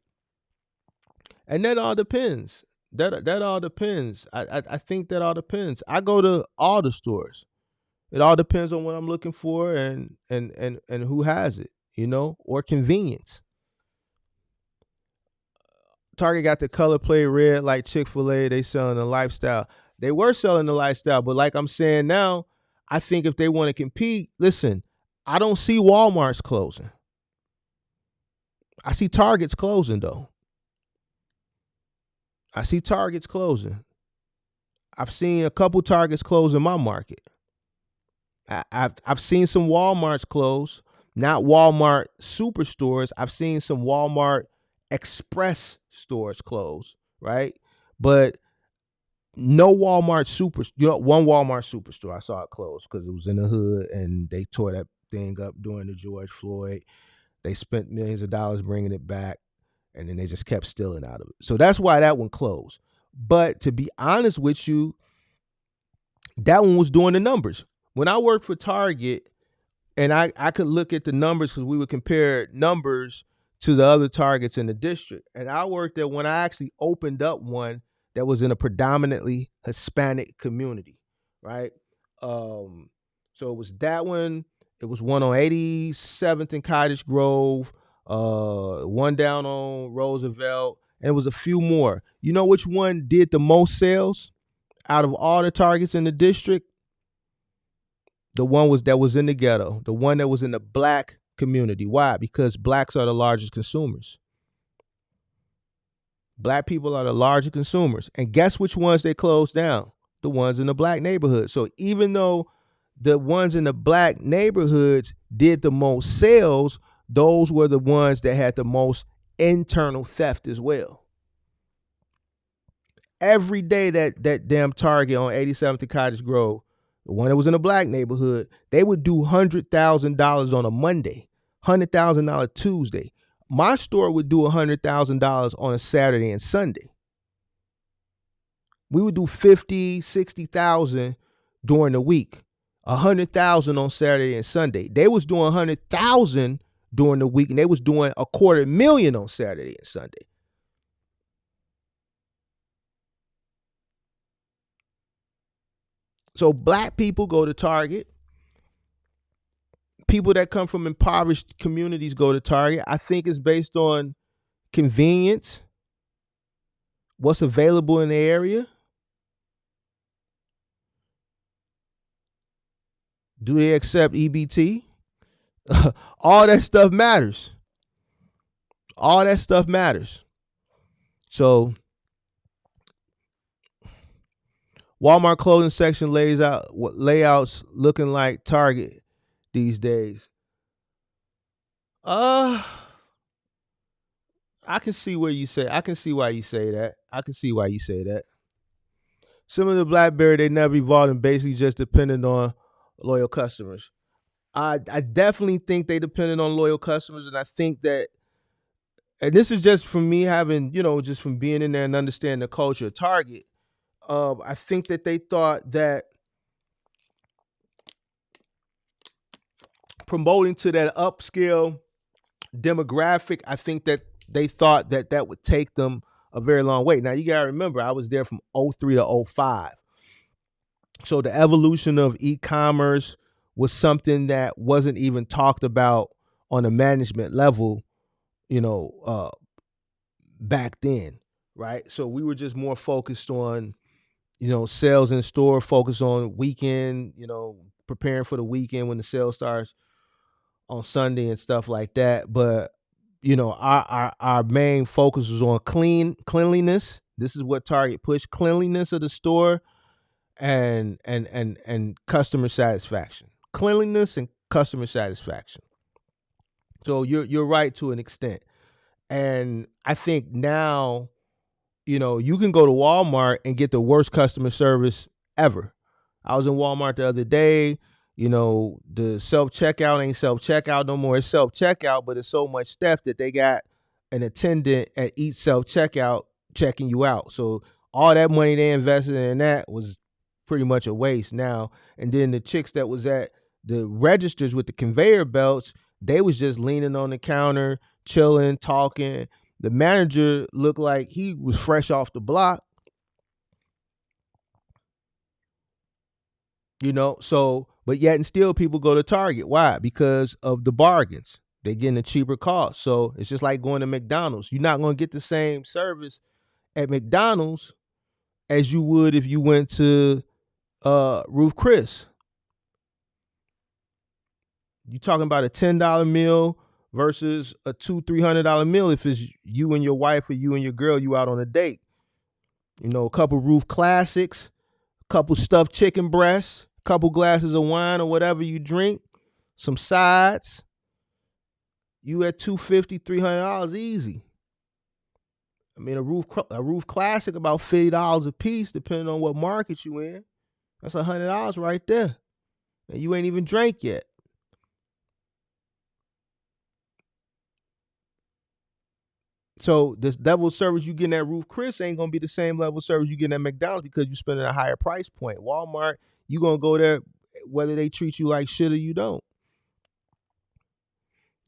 And that all depends. That all depends. I think that all depends. I go to all the stores. It all depends on what I'm looking for and who has it, or convenience. Target got the color plate red like Chick-fil-A. They selling the lifestyle. They were selling the lifestyle, but like I'm saying now, I think if they want to compete, listen, I don't see Walmart's closing. I see Target's closing, though. I see Target's closing. I've seen a couple Targets close in my market. I've seen some Walmarts close, not Walmart superstores. I've seen some Walmart express stores close, right? But no Walmart one Walmart superstore I saw it close because it was in the hood and they tore that thing up during the George Floyd. They spent millions of dollars bringing it back, and then they just kept stealing out of it. So that's why that one closed. But to be honest with you, that one was doing the numbers. When I worked for Target, and I could look at the numbers because we would compare numbers to the other Targets in the district. And I worked there when I actually opened up one that was in a predominantly Hispanic community, right? So it was that one. It was one on 87th and Cottage Grove, one down on Roosevelt, and it was a few more. You know which one did the most sales out of all the Targets in the district? The one that was in the ghetto, the one that was in the black community. Why? Because blacks are the largest consumers. Black people are the largest consumers. And guess which ones they closed down? The ones in the black neighborhood. So even though the ones in the black neighborhoods did the most sales, those were the ones that had the most internal theft as well. Every day that damn Target on 87th and Cottage Grove, the one that was in a black neighborhood, they would do $100,000 on a Monday, $100,000 Tuesday. My store would do $100,000 on a Saturday and Sunday. We would do 50, 60,000 during the week, 100,000 on Saturday and Sunday. They was doing 100,000 during the week, and they was doing $250,000 on Saturday and Sunday. So black people go to Target. People that come from impoverished communities go to Target. I think it's based on convenience, what's available in the area. Do they accept EBT? All that stuff matters. All that stuff matters. So Walmart clothing section layouts looking like Target these days. I can see why you say that. I can see why you say that. Similar to BlackBerry, they never evolved and basically just depended on loyal customers. I definitely think they depended on loyal customers, and I think that, and this is just from me having, just from being in there and understanding the culture of Target. I think that they thought that promoting to that upscale demographic, I think that they thought that that would take them a very long way. Now, you got to remember, I was there from 03 to 05. So the evolution of e-commerce was something that wasn't even talked about on a management level, back then, right? So we were just more focused on, sales in store, focused on weekend, preparing for the weekend when the sale starts on Sunday and stuff like that. But our main focus was on cleanliness. This is what Target pushed: cleanliness of the store and customer satisfaction. Cleanliness and customer satisfaction. So you're right to an extent. And I think now, you can go to Walmart and get the worst customer service ever. I was in Walmart the other day. The self-checkout ain't self-checkout no more. It's self-checkout, but it's so much stuff that they got an attendant at each self-checkout checking you out. So all that money they invested in that was pretty much a waste now. And then the chicks that was at the registers with the conveyor belts, they was just leaning on the counter, chilling, talking. The manager looked like he was fresh off the block. But yet and still people go to Target. Why? Because of the bargains. They're getting a cheaper cost. So it's just like going to McDonald's. You're not going to get the same service at McDonald's as you would if you went to Ruth Chris. You're talking about a $10 meal versus a $200-$300 meal if it's you and your wife or you and your girl, you out on a date. A couple Ruth Classics, a couple stuffed chicken breasts, a couple glasses of wine or whatever you drink, some sides. You at $250, $300 easy. I mean, a Ruth Classic about $50 a piece, depending on what market you in. That's $100 right there, and you ain't even drank yet. So this level of service you get at Ruth Chris ain't gonna be the same level of service you get at McDonald's because you're spending a higher price point. Walmart, you gonna go there whether they treat you like shit or you don't.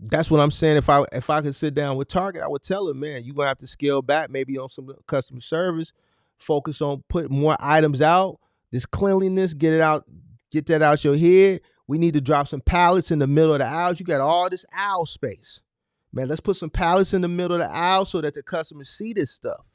That's what I'm saying. If I could sit down with Target, I would tell them, man, you're gonna have to scale back maybe on some customer service, focus on putting more items out. This cleanliness, get that out your head. We need to drop some pallets in the middle of the aisles. You got all this aisle space. Man, let's put some pallets in the middle of the aisle so that the customers see this stuff.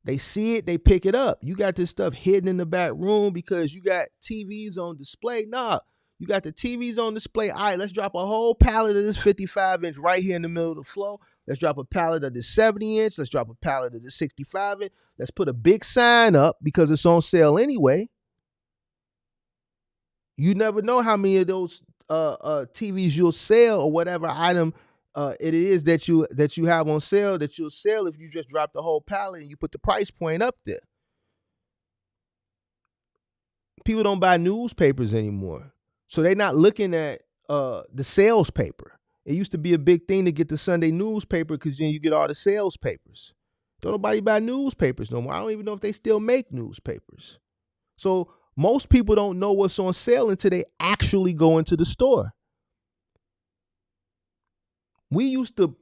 They see it, they pick it up. You got this stuff hidden in the back room because you got TVs on display. Nah, you got the TVs on display. All right, let's drop a whole pallet of this 55-inch right here in the middle of the floor. Let's drop a pallet of this 70-inch. Let's drop a pallet of this 65-inch. Let's put a big sign up because it's on sale anyway. You never know how many of those TVs you'll sell or whatever item it is that you have on sale that you'll sell if you just drop the whole pallet and you put the price point up there. People don't buy newspapers anymore, so they're not looking at the sales paper. It used to be a big thing to get the Sunday newspaper because then you get all the sales papers. Don't nobody buy newspapers no more. I don't even know if they still make newspapers. So most people don't know what's on sale until they actually go into the store. We used to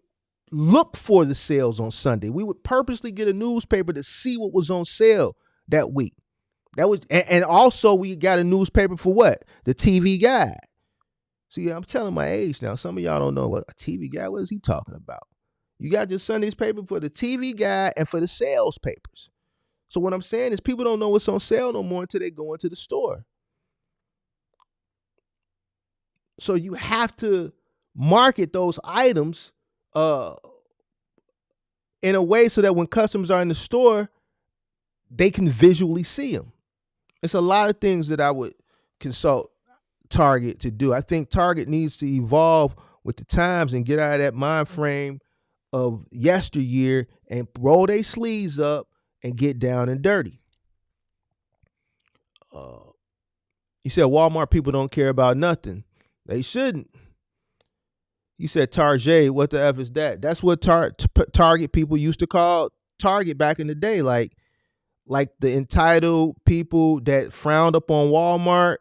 look for the sales on Sunday. We would purposely get a newspaper to see what was on sale that week. And also we got a newspaper for what? The TV Guide. See, I'm telling my age now. Some of y'all don't know what a TV Guide. What is he talking about? You got your Sunday's paper for the TV Guide and for the sales papers. So what I'm saying is people don't know what's on sale no more until they go into the store. So you have to market those items in a way so that when customers are in the store, they can visually see them. It's a lot of things that I would consult Target to do. I think Target needs to evolve with the times and get out of that mind frame of yesteryear and roll their sleeves up and get down and dirty. You said Walmart people don't care about nothing. They shouldn't. You said Target. What the F is that? That's what Target people used to call Target back in the day. Like the entitled people that frowned upon Walmart,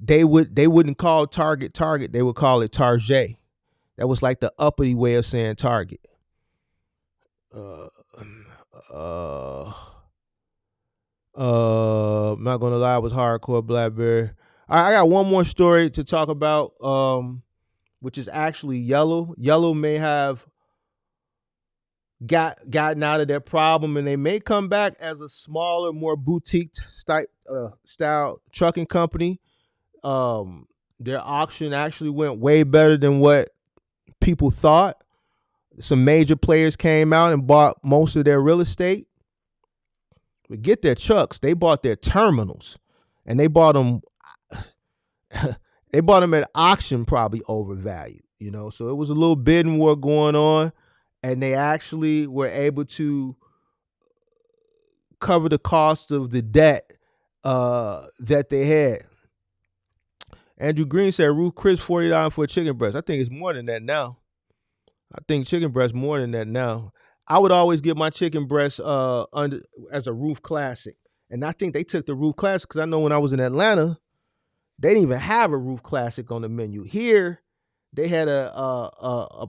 they wouldn't call Target Target. They would call it Target. That was like the uppity way of saying Target. I'm not gonna lie, it was hardcore BlackBerry. I got one more story to talk about, which is actually Yellow. Yellow may have gotten out of their problem, and they may come back as a smaller, more boutique style trucking company. Their auction actually went way better than what people thought. Some major players came out and bought most of their real estate. But get their trucks, they bought their terminals, and they bought them. They bought them at auction, probably overvalued. So it was a little bidding war going on, and they actually were able to cover the cost of the debt that they had. Andrew Green said, "Ruth Chris, $40 for a chicken breast." I think it's more than that now. I think chicken breast more than that now. I would always get my chicken breast under as a Roof Classic, and I think they took the Roof Classic because I know when I was in Atlanta, they didn't even have a Roof Classic on the menu. Here, they had a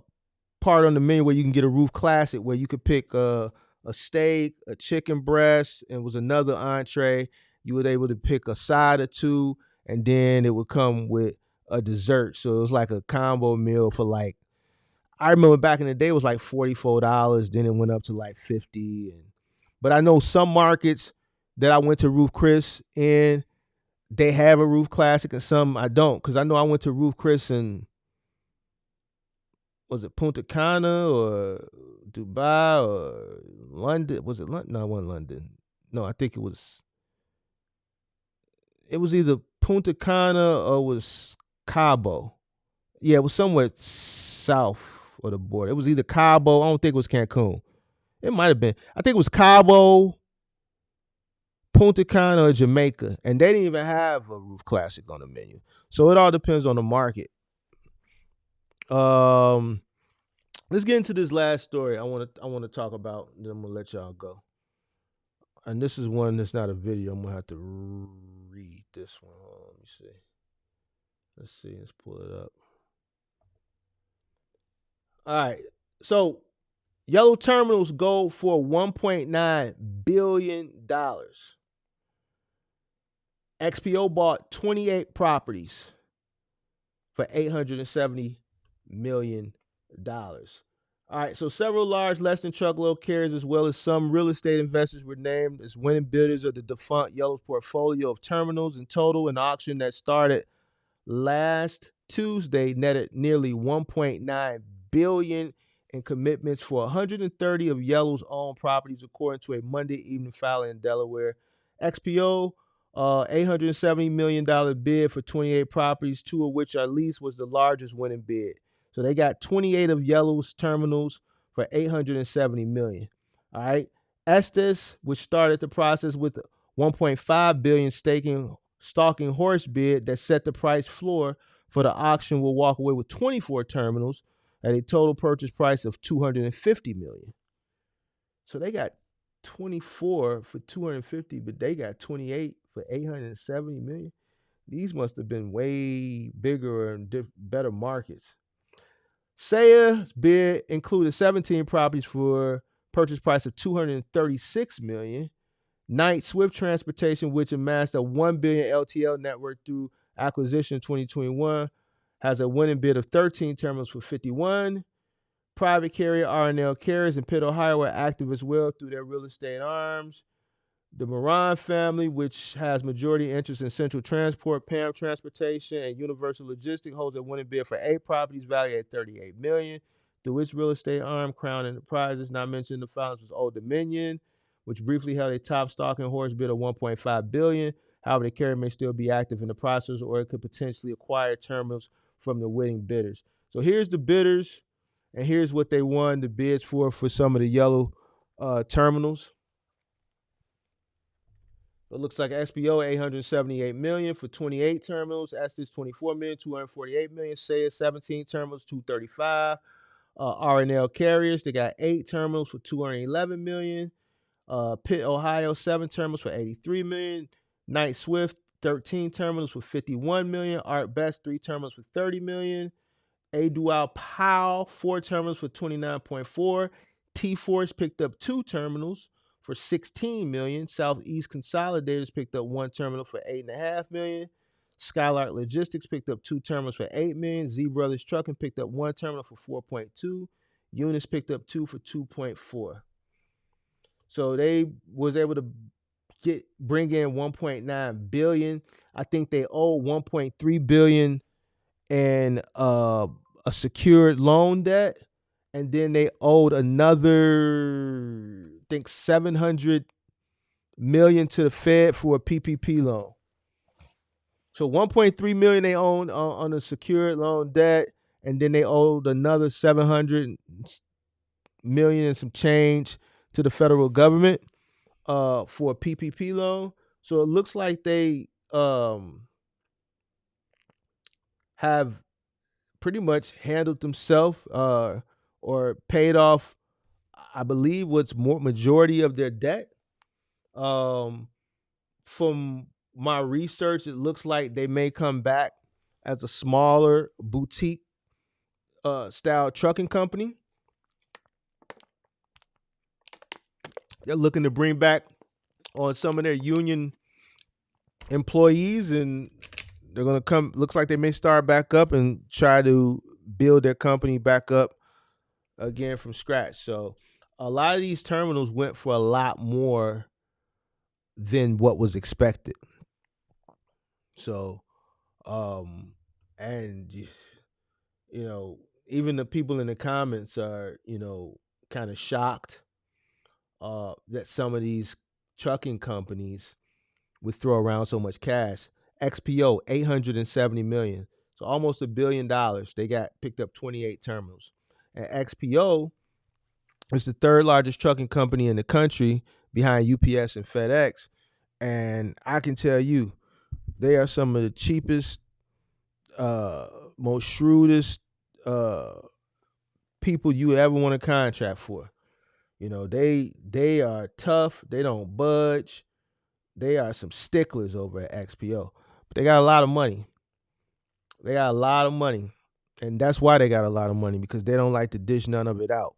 part on the menu where you can get a Roof Classic, where you could pick a steak, a chicken breast, and was another entree. You were able to pick a side or two, and then it would come with a dessert. So it was like a combo meal for like, I remember back in the day it was like $44. Then it went up to like $50. But I know some markets that I went to Roof Chris in, they have a Roof Classic, and some I don't. Because I know I went to Roof Chris in, was it Punta Cana or Dubai or London? Was it London? No, it wasn't London. No, I think it was either Punta Cana or it was Cabo. Yeah, it was somewhere south of the border. It was either Cabo. I don't think it was Cancun. It might have been. I think it was Cabo, Punta Cana, or Jamaica. And they didn't even have a Roof Classic on the menu. So it all depends on the market. Let's get into this last story I want to talk about, and then I'm gonna let y'all go. And this is one that's not a video. I'm gonna have to read this one. Let me see. Let's pull it up. All right. So Yellow Terminals go for $1.9 billion. XPO bought 28 properties for $870 million. All right, so several large less than truckload carriers as well as some real estate investors were named as winning bidders of the defunct Yellow's portfolio of terminals. In total, an auction that started last Tuesday netted nearly $1.9 billion in commitments for 130 of Yellow's own properties, according to a Monday evening filing in Delaware. XPO $870 million bid for 28 properties, 2 of which are leased, was the largest winning bid. So they got 28 of Yellow's terminals for $870 million. All right. Estes, which started the process with $1.5 billion stalking horse bid that set the price floor for the auction, will walk away with 24 terminals at a total purchase price of $250 million. So they got 24 for $250, but they got 28 for $870 million. These must have been way bigger and better markets. Sayers bid included 17 properties for purchase price of $236 million. Knight Swift Transportation, which amassed a $1 billion LTL network through acquisition in 2021, has a winning bid of 13 terminals for $51. Private carrier R&L Carriers in Pitt, Ohio, are active as well through their real estate arms. The Moran family, which has majority interest in Central Transport, PAM Transportation, and Universal Logistics, holds a winning bid for 8 properties valued at $38 million. Through its real estate arm, Crown Enterprises, not mentioned the filings, was Old Dominion, which briefly held a top stalking horse bid of $1.5 billion. However, the carrier may still be active in the process, or it could potentially acquire terminals from the winning bidders. So here's the bidders, and here's what they won the bids for some of the Yellow terminals. It looks like XPO $878 million for 28 terminals. Estes $24 million, $248 million. Sayers 17 terminals, $235. R&L Carriers, they got 8 terminals for $211 million. Pitt, Ohio, 7 terminals for $83 million. Knight Swift 13 terminals for 51 million. Art Best, 3 terminals for 30 million. A Dual Powell, 4 terminals for 29.4. T-Force picked up 2 terminals for 16 million. Southeast Consolidators picked up 1 terminal for 8.5 million. Skylark Logistics picked up 2 terminals for 8 million. Z Brothers Trucking picked up 1 terminal for 4.2. Eunice picked up 2 for 2.4. So they was able to bring in 1.9 billion. I think they owe 1.3 billion in a secured loan debt, and then they owed another, I think, 700 million to the Fed for a PPP loan. So 1.3 million they own on a secured loan debt, and then they owed another 700 million and some change to the federal government for a PPP loan. So it looks like they have pretty much handled themselves or paid off, I believe, what's more majority of their debt. From my research, it looks like they may come back as a smaller boutique style trucking company. They're looking to bring back on some of their union employees, and they're going to come, looks like they may start back up and try to build their company back up again from scratch. So a lot of these terminals went for a lot more than what was expected. So, and you know, even the people in the comments are, you know, kind of shocked that some of these trucking companies would throw around so much cash. XPO, 870 million. So almost $1 billion. They got picked up 28 terminals. And XPO is the 3rd largest trucking company in the country behind UPS and FedEx. And I can tell you, they are some of the cheapest, most shrewdest people you ever want to contract for. You know, they are tough. They don't budge. They are some sticklers over at XPO. But they got a lot of money. They got a lot of money. And that's why they got a lot of money, because they don't like to dish none of it out.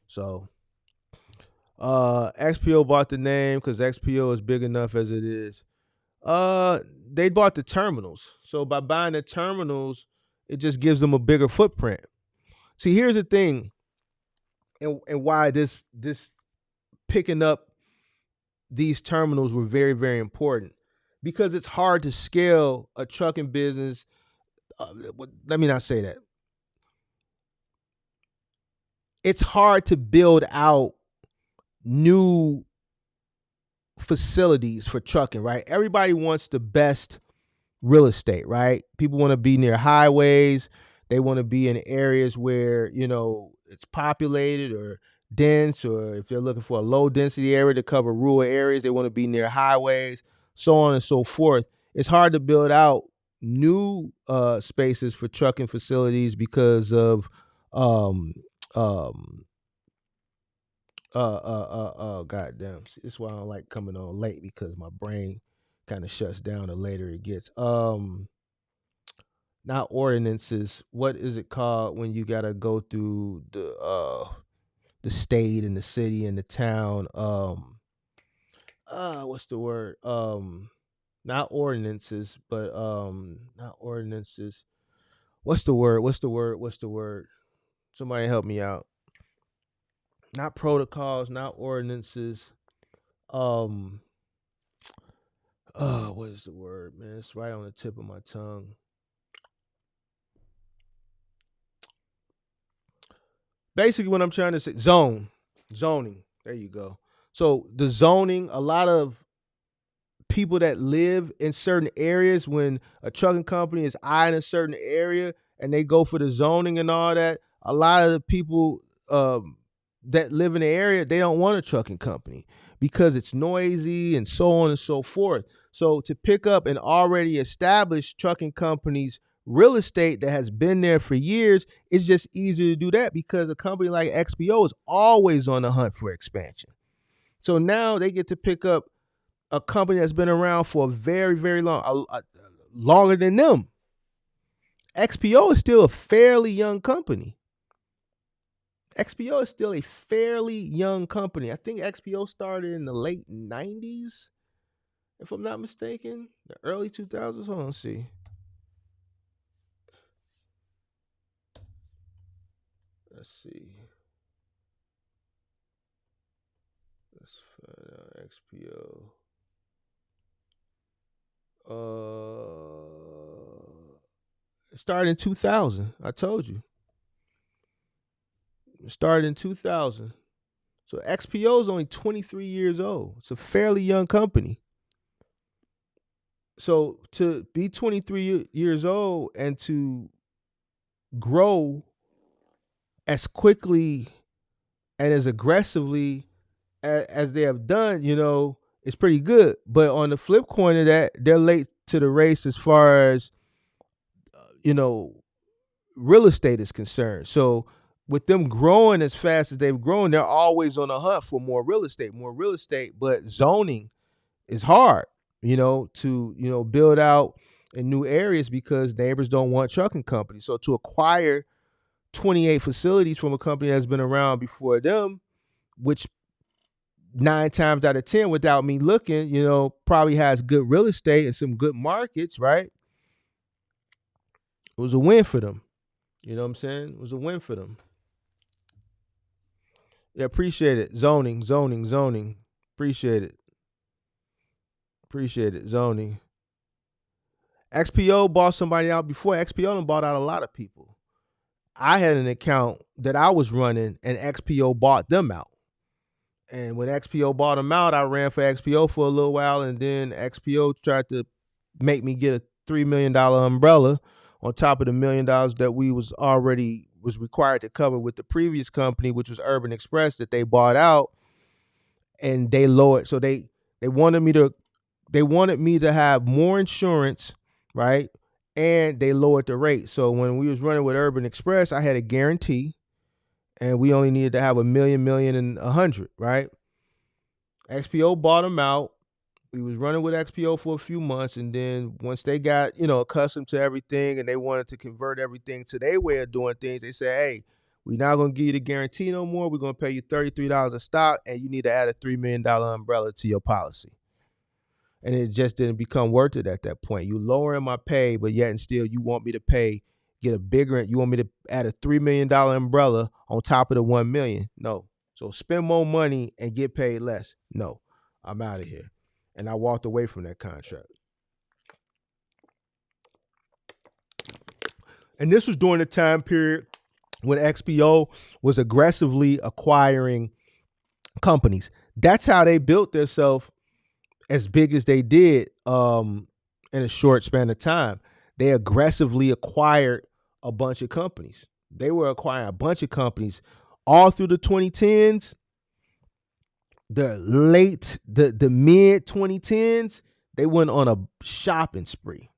So XPO bought the name because XPO is big enough as it is. They bought the terminals. So by buying the terminals, it just gives them a bigger footprint. See, here's the thing, and why this picking up these terminals were very, very important, because it's hard to scale a trucking business. Let me not say that. It's hard to build out new facilities for trucking, right? Everybody wants the best real estate, right? People want to be near highways. They want to be in areas where, you know, it's populated or dense, or if they're looking for a low density area to cover rural areas, they want to be near highways, so on and so forth. It's hard to build out new spaces for trucking facilities because of goddamn. This is why I don't like coming on late, because my brain kind of shuts down the later it gets. Not ordinances. What is it called when you gotta go through the state and the city and the town? What's the word? Not ordinances, but not ordinances. What's the word? Somebody help me out. Not protocols, not ordinances. What is the word, man? It's right on the tip of my tongue. Basically, what I'm trying to say, zoning. There you go. So the zoning, a lot of people that live in certain areas, when a trucking company is eyeing a certain area and they go for the zoning and all that, a lot of the people that live in the area, they don't want a trucking company because it's noisy and so on and so forth. So to pick up an already established trucking company's real estate that has been there for years, it's just easier to do that because a company like XPO is always on the hunt for expansion. So now they get to pick up a company that's been around for a very, very longer than them. XPO is still a fairly young company. XPO is still a fairly young company. I think XPO started in the late 90s, if I'm not mistaken. The early 2000s. Hold on, let's see. Let's see. Let's find out XPO. It started in 2000. I told you. It started in 2000. So XPO is only 23 years old. It's a fairly young company. So to be 23 years old and to grow as quickly and as aggressively as they have done, it's pretty good. But on the flip coin of that, they're late to the race as far as, real estate is concerned. So with them growing as fast as they've grown, they're always on the hunt for more real estate. But zoning is hard, to build out in new areas because neighbors don't want trucking companies. So to acquire 28 facilities from a company that's been around before them, which 9 times out of 10, without me looking, probably has good real estate and some good markets, right? It was a win for them. You know what I'm saying? It was a win for them. Yeah, appreciate it. Zoning. Appreciate it. Zoning. XPO bought somebody out before. XPO done bought out a lot of people. I had an account that I was running and XPO bought them out. And when XPO bought them out, I ran for XPO for a little while, and then XPO tried to make me get a $3 million umbrella on top of the $1 million that we was required to cover with the previous company, which was Urban Express, that they bought out. And they lowered, so they wanted me to have more insurance, right? And they lowered the rate. So when we was running with Urban Express, I had a guarantee, and we only needed to have $1 million and 100, right? XPO bought them out. We was running with XPO for a few months, and then once they got, accustomed to everything and they wanted to convert everything to their way of doing things, they said, hey, we're not going to give you the guarantee no more. We're going to pay you $33 a stock, and you need to add a $3 million umbrella to your policy. And it just didn't become worth it at that point. You lowering my pay, but yet and still you want me to you want me to add a $3 million umbrella on top of the $1 million. No. So spend more money and get paid less. No, I'm out of here. And I walked away from that contract. And this was during the time period when XPO was aggressively acquiring companies. That's how they built themselves as big as they did in a short span of time. They aggressively acquired a bunch of companies. They were acquiring a bunch of companies all through the 2010s. The mid 2010s, they went on a shopping spree.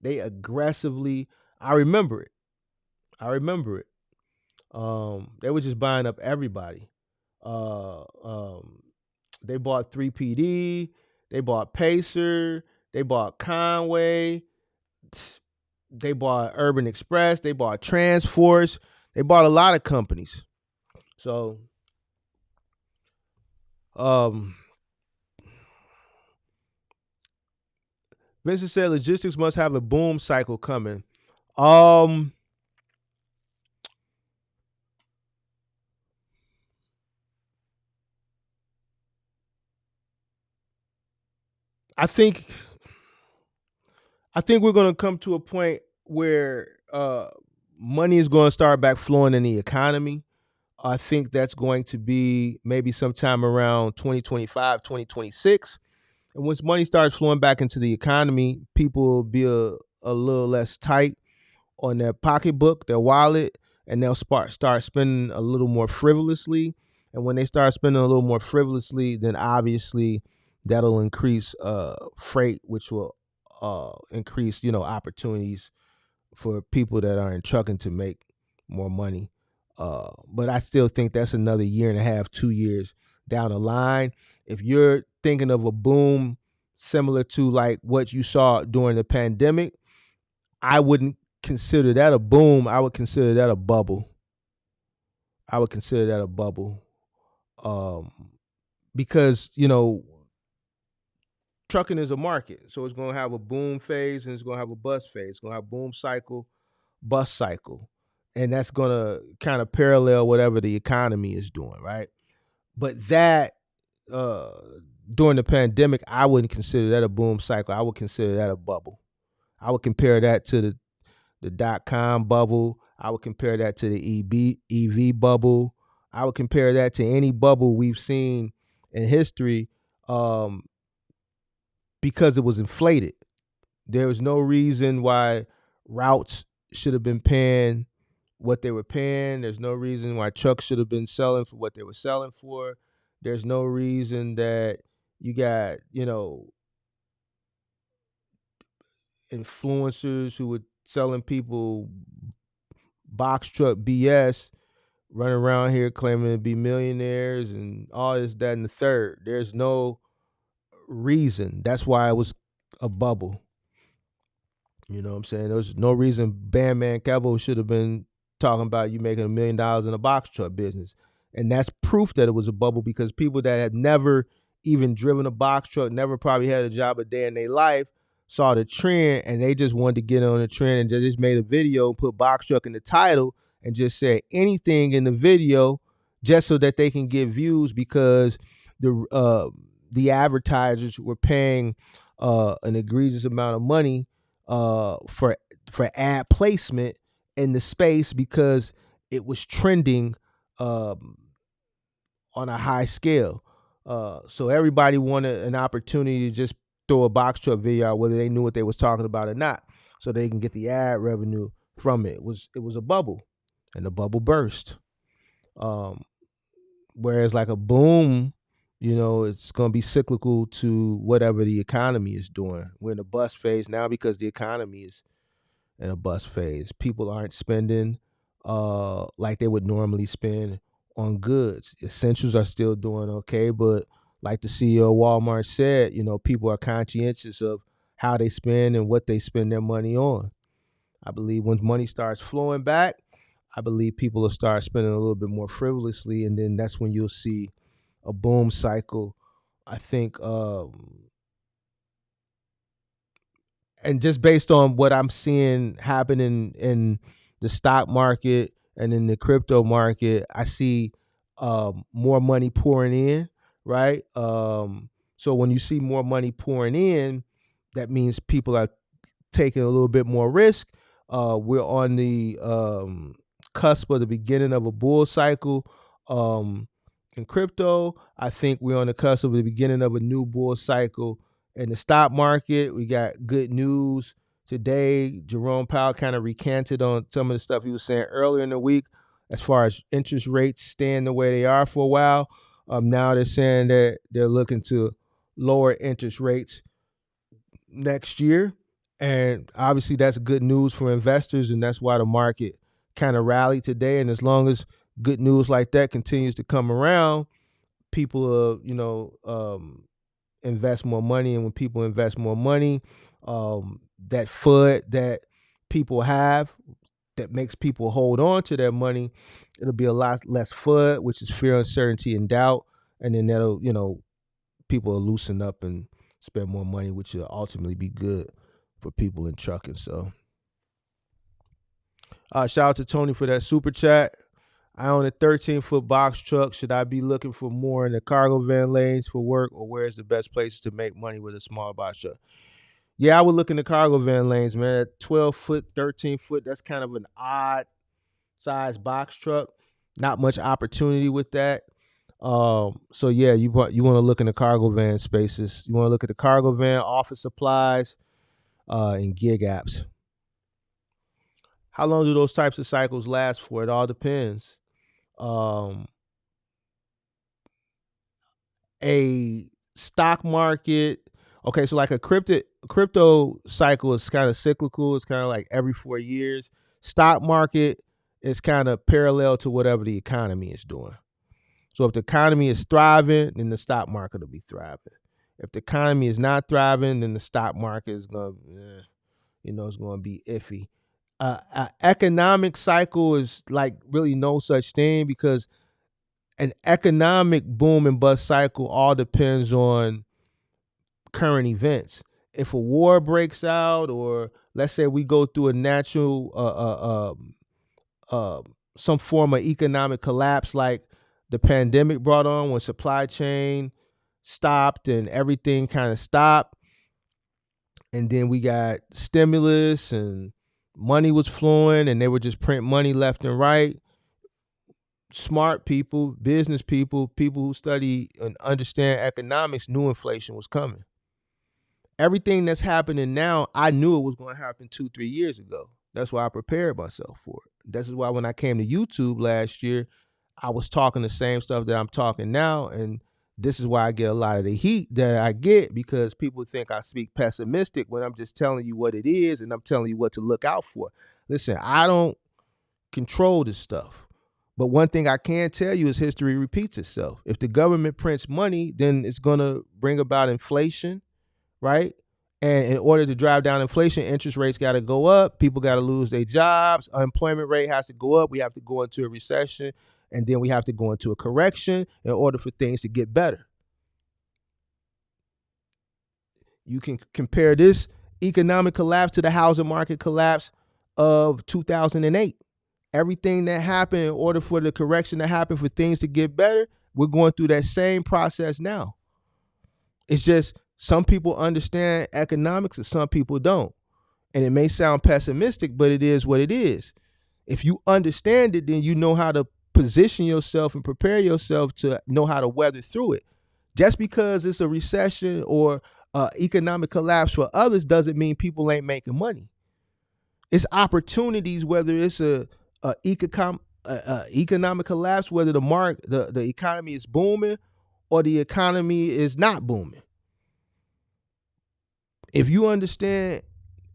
They aggressively, I remember it. They were just buying up everybody. They bought 3PD, they bought Pacer, they bought Conway, they bought Urban Express, they bought Transforce, they bought a lot of companies. So Vincent said logistics must have a boom cycle coming. I think we're going to come to a point where money is going to start back flowing in the economy. I think that's going to be maybe sometime around 2025, 2026. And once money starts flowing back into the economy, people will be a little less tight on their pocketbook, their wallet, and they'll start spending a little more frivolously. And when they start spending a little more frivolously, then obviously that'll increase freight, which will increase, opportunities for people that are in trucking to make more money. But I still think that's another year and a half, 2 years down the line. If you're thinking of a boom similar to like what you saw during the pandemic, I wouldn't consider that a boom. I would consider that a bubble. Because, trucking is a market. So it's going to have a boom phase and it's going to have a bust phase. It's going to have boom cycle, bust cycle. And that's going to kind of parallel whatever the economy is doing, right? But that, during the pandemic, I wouldn't consider that a boom cycle. I would consider that a bubble. I would compare that to the dot-com bubble. I would compare that to the EV bubble. I would compare that to any bubble we've seen in history, because it was inflated. There was no reason why routes should have been paying what they were paying. There's no reason why trucks should have been selling for what they were selling for. There's no reason that you got, influencers who were selling people box truck BS running around here claiming to be millionaires and all this, that, and the third. There's no reason. That's why it was a bubble. You know what I'm saying? There's no reason Bandman Cavill should have been talking about you making $1 million in a box truck business. And that's proof that it was a bubble, because people that had never even driven a box truck, never probably had a job a day in their life, saw the trend and they just wanted to get on the trend, and they just made a video, put box truck in the title, and just said anything in the video just so that they can get views, because the advertisers were paying an egregious amount of money for ad placement in the space, because it was trending on a high scale. So everybody wanted an opportunity to just throw a box truck video out, whether they knew what they was talking about or not, so they can get the ad revenue from it. It was a bubble, and the bubble burst. Whereas like a boom, it's going to be cyclical to whatever the economy is doing. We're in a bust phase now because the economy is in a bust phase. People aren't spending like they would normally spend on goods. Essentials are still doing okay, but like the CEO of Walmart said, people are conscientious of how they spend and what they spend their money on. I believe when money starts flowing back, I believe people will start spending a little bit more frivolously, and then that's when you'll see a boom cycle. I think, and just based on what I'm seeing happening in the stock market and in the crypto market, I see more money pouring in, right? So when you see more money pouring in, that means people are taking a little bit more risk. We're on the cusp of the beginning of a bull cycle in crypto. I think we're on the cusp of the beginning of a new bull cycle in the stock market. We got good news today. Jerome Powell kind of recanted on some of the stuff he was saying earlier in the week as far as interest rates staying the way they are for a while. Now they're saying that they're looking to lower interest rates next year. And obviously that's good news for investors, and that's why the market kind of rallied today. And as long as good news like that continues to come around, people will, invest more money. And when people invest more money, that FUD that people have that makes people hold on to their money, it'll be a lot less FUD, which is fear, uncertainty, and doubt. And then that'll, people will loosen up and spend more money, which will ultimately be good for people in trucking. So shout out to Tony for that super chat. I own a 13-foot box truck. Should I be looking for more in the cargo van lanes for work, or where's the best places to make money with a small box truck? Yeah, I would look in the cargo van lanes, man. 12-foot, 13-foot, that's kind of an odd size box truck. Not much opportunity with that. So yeah, you want to look in the cargo van spaces. You want to look at the cargo van, office supplies, and gig apps. How long do those types of cycles last for? It all depends. A stock market, okay, so like a crypto cycle is kind of cyclical. It's kind of like every 4 years. Stock market is kind of parallel to whatever the economy is doing. So if the economy is thriving, then the stock market will be thriving. If the economy is not thriving, then the stock market is going to, it's going to be iffy. Economic cycle is like really no such thing, because an economic boom and bust cycle all depends on current events. If a war breaks out, or let's say we go through a natural some form of economic collapse like the pandemic brought on, when supply chain stopped and everything kind of stopped, and then we got stimulus and money was flowing and they would just print money left and right. Smart people, business people, people who study and understand economics knew inflation was coming. Everything that's happening now, I knew it was going to happen 2-3 years ago. That's why I prepared myself for it. This is why when I came to YouTube last year, I was talking the same stuff that I'm talking now. And this is why I get a lot of the heat that I get, because people think I speak pessimistic when I'm just telling you what it is and I'm telling you what to look out for. Listen, I don't control this stuff. But one thing I can tell you is history repeats itself. If the government prints money, then it's going to bring about inflation, right? And in order to drive down inflation, interest rates got to go up. People got to lose their jobs. Unemployment rate has to go up. We have to go into a recession, and then we have to go into a correction in order for things to get better. You can compare this economic collapse to the housing market collapse of 2008. Everything that happened in order for the correction to happen, for things to get better, we're going through that same process now. It's just some people understand economics and some people don't. And it may sound pessimistic, but it is what it is. If you understand it, then you know how to position yourself and prepare yourself to know how to weather through it. Just because it's a recession or economic collapse for others doesn't mean people ain't making money. It's opportunities, whether it's a economic collapse, whether the economy is booming or the economy is not booming. If you understand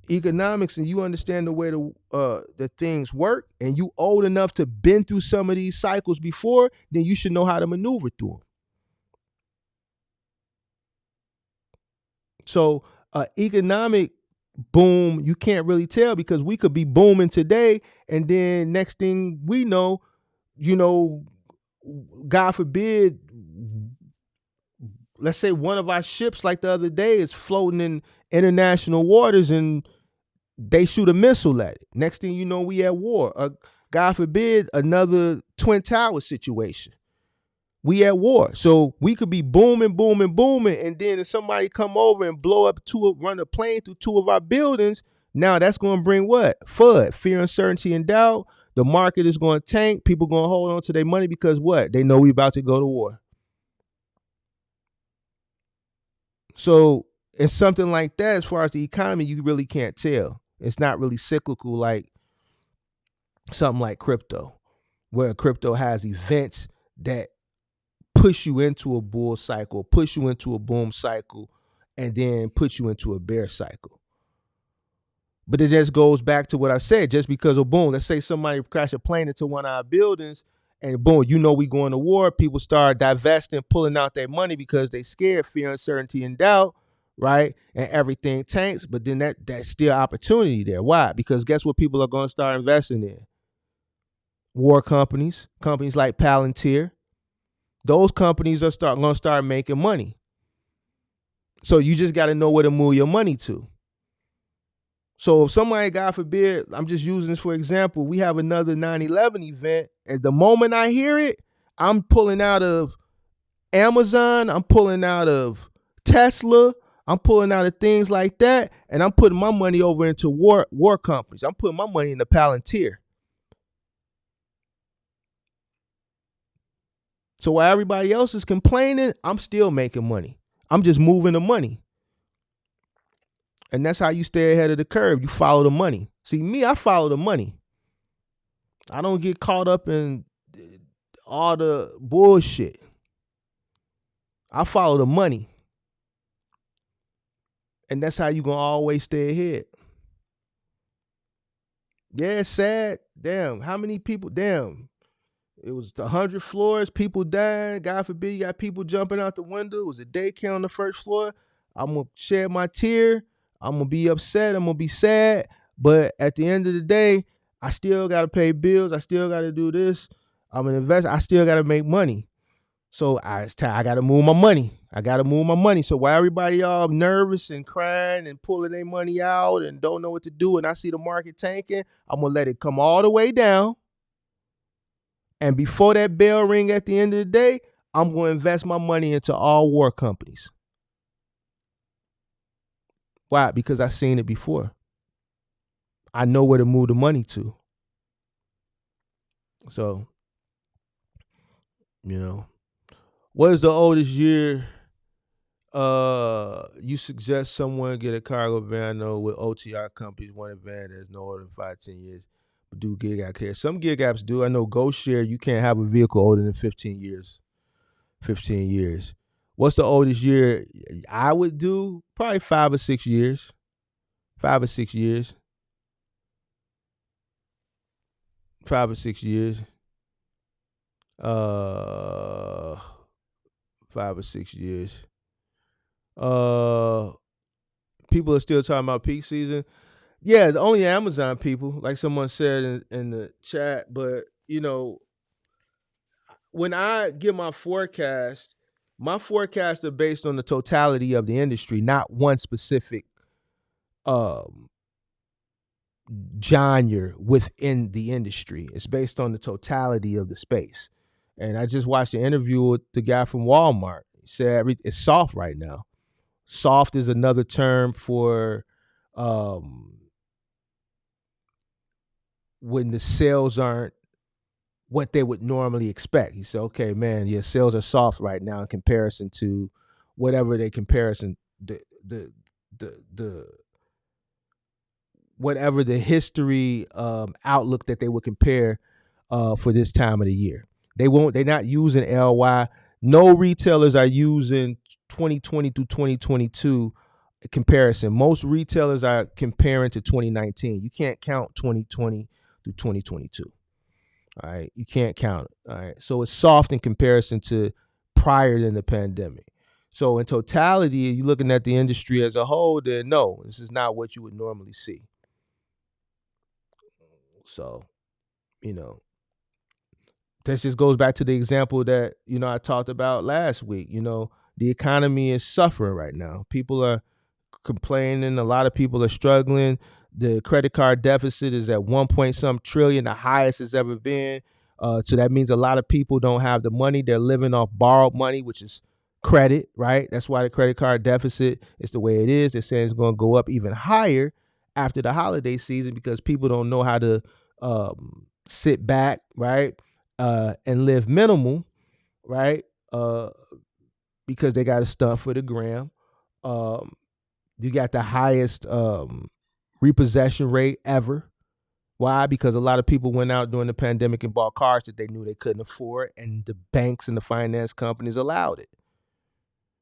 economics and you understand the way the things work, and you old enough to been through some of these cycles before, then you should know how to maneuver through them. So economic boom, you can't really tell, because we could be booming today, and then next thing we know, God forbid, let's say one of our ships, like the other day, is floating in international waters and they shoot a missile at it. Next thing you know, we at war. God forbid, another Twin Towers situation. We at war. So we could be booming, booming, booming, and then if somebody come over and run a plane through two of our buildings, now that's going to bring what? FUD, fear, uncertainty, and doubt. The market is going to tank. People going to hold on to their money because what? They know we about to go to war. So it's something like that. As far as the economy, you really can't tell. It's not really cyclical like something like crypto, where crypto has events that push you into a bull cycle, push you into a boom cycle, and then put you into a bear cycle. But it just goes back to what I said. Just because of boom, let's say somebody crash a plane into one of our buildings, and boom, we going to war. People start divesting, pulling out their money because they scared, fear, uncertainty, and doubt, right? And everything tanks. But then that's still opportunity there. Why? Because guess what people are going to start investing in? War companies like Palantir. Those companies are going to start making money. So you just got to know where to move your money to. So if somebody, God forbid, I'm just using this for example, we have another 9/11 event, and the moment I hear it, I'm pulling out of Amazon, I'm pulling out of Tesla, I'm pulling out of things like that, and I'm putting my money over into war companies. I'm putting my money into Palantir. So while everybody else is complaining, I'm still making money. I'm just moving the money. And that's how you stay ahead of the curve. You follow the money. See, me, I follow the money. I don't get caught up in all the bullshit. I follow the money. And that's how you going to always stay ahead. Yeah, it's sad. Damn, how many people, damn. it was 100 floors, people dying. God forbid you got people jumping out the window. It was a daycare on the first floor. I'm going to shed my tear. I'm going to be upset. I'm going to be sad. But at the end of the day, I still got to pay bills. I still got to do this. I'm an investor. I still got to make money. So I got to move my money. I got to move my money. So while everybody all nervous and crying and pulling their money out and don't know what to do, and I see the market tanking, I'm going to let it come all the way down. And before that bell ring at the end of the day, I'm going to invest my money into all war companies. Why? Because I've seen it before. I know where to move the money to. So, what is the oldest year you suggest someone get a cargo van? I know with OTR companies, one van that's no older than 5-10 years. But do gig app care? Some gig apps do. I know Ghost Share, you can't have a vehicle older than 15 years. 15 years. What's the oldest year I would do? Probably 5 or 6 years. 5 or 6 years. 5 or 6 years. 5 or 6 years. People are still talking about peak season. Yeah, the only Amazon people, like someone said in the chat. But when I give my forecasts are based on the totality of the industry, not one specific genre within the industry. It's based on the totality of the space. And I just watched an interview with the guy from Walmart. He said it's soft right now. Soft is another term for when the sales aren't what they would normally expect. He said, okay, man, yeah, sales are soft right now in comparison to whatever they comparison, the whatever the history outlook that they would compare for this time of the year. They're not using LY. No retailers are using 2020 through 2022 comparison. Most retailers are comparing to 2019. You can't count 2020 through 2022. All right. You can't count it. All right. So it's soft in comparison to prior than the pandemic. So in totality, you're looking at the industry as a whole, then no, this is not what you would normally see. So, this just goes back to the example that, I talked about last week. The economy is suffering right now. People are complaining. A lot of people are struggling. The credit card deficit is at 1 trillion, the highest it's ever been. So that means a lot of people don't have the money. They're living off borrowed money, which is credit, right? That's why the credit card deficit is the way it is. They're saying it's going to go up even higher after the holiday season because people don't know how to sit back, right, and live minimal, right, because they got to stunt for the gram. You got the highest repossession rate ever. Why? Because a lot of people went out during the pandemic and bought cars that they knew they couldn't afford, and the banks and the finance companies allowed it.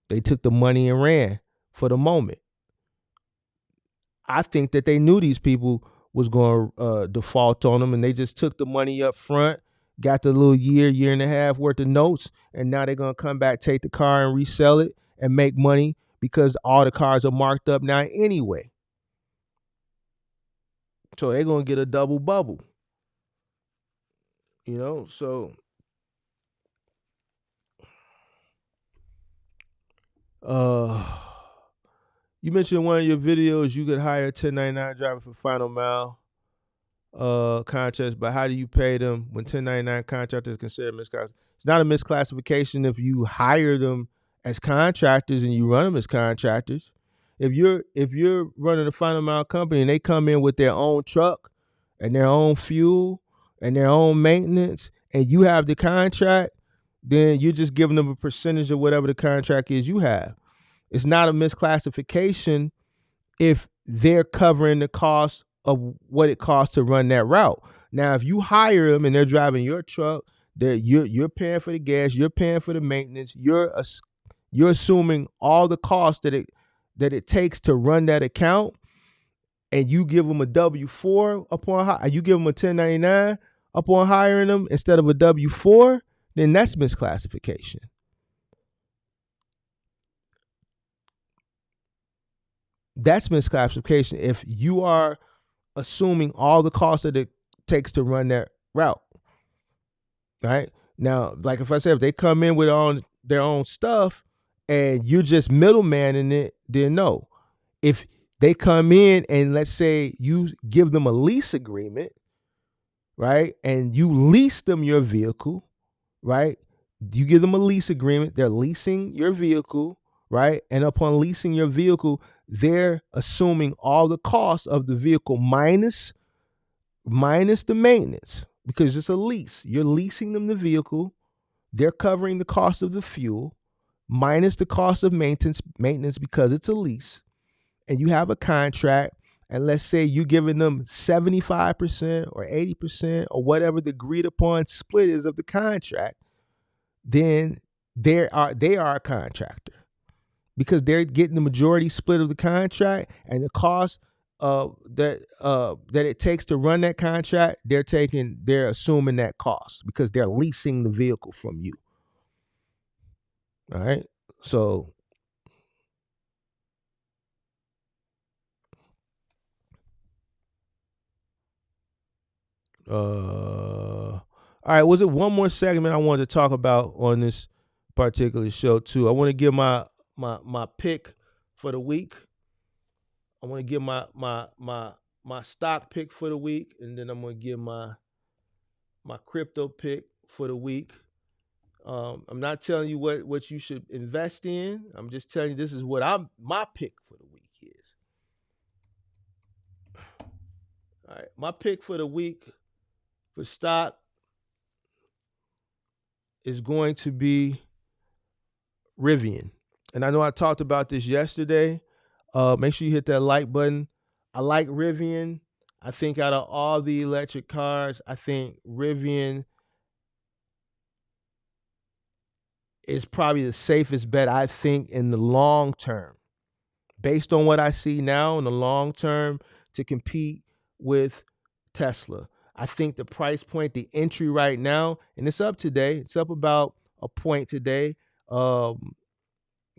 They took the money and ran for the moment. I think that they knew these people was going to default on them, and they just took the money up front, got the little year and a half worth of notes, and now they're going to come back, take the car and resell it and make money because all the cars are marked up now anyway. So they're going to get a double bubble. So you mentioned in one of your videos you could hire a 1099 driver for final mile contracts, but how do you pay them when 1099 contractors considered misclassification? It's not a misclassification if you hire them as contractors and you run them as contractors. If you're running a final mile company and they come in with their own truck and their own fuel and their own maintenance and you have the contract, then you're just giving them a percentage of whatever the contract is you have. It's not a misclassification if they're covering the cost of what it costs to run that route. Now, if you hire them and they're driving your truck, you're paying for the gas, you're paying for the maintenance, you're assuming all the costs that it takes to run that account, and you give them a W-4 upon you give them a 1099 upon hiring them instead of a W-4, then that's misclassification. That's misclassification if you are assuming all the costs that it takes to run that route. Right? Now, like if I said, if they come in with their own stuff and you're just middlemaning it, then no. If they come in and let's say you give them a lease agreement, right? And you lease them your vehicle, right? You give them a lease agreement, they're leasing your vehicle, right? And upon leasing your vehicle, they're assuming all the costs of the vehicle minus the maintenance, because it's a lease. You're leasing them the vehicle, they're covering the cost of the fuel minus the cost of maintenance because it's a lease, and you have a contract, and let's say you're giving them 75% or 80% or whatever the agreed upon split is of the contract, then they are a contractor because they're getting the majority split of the contract, and the cost that it takes to run that contract, they're assuming that cost because they're leasing the vehicle from you. All right. So all right, was it one more segment I wanted to talk about on this particular show too? I want to give my pick for the week. I want to give my stock pick for the week, and then I'm going to give my crypto pick for the week. I'm not telling you what you should invest in. I'm just telling you this is what my pick for the week is. All right, my pick for the week for stock is going to be Rivian. And I know I talked about this yesterday. Make sure you hit that like button. I like Rivian. I think out of all the electric cars, I think Rivian is probably the safest bet, I think, in the long term. Based on what I see now in the long term to compete with Tesla. I think the price point, the entry right now, and it's up today. It's up about a point today. But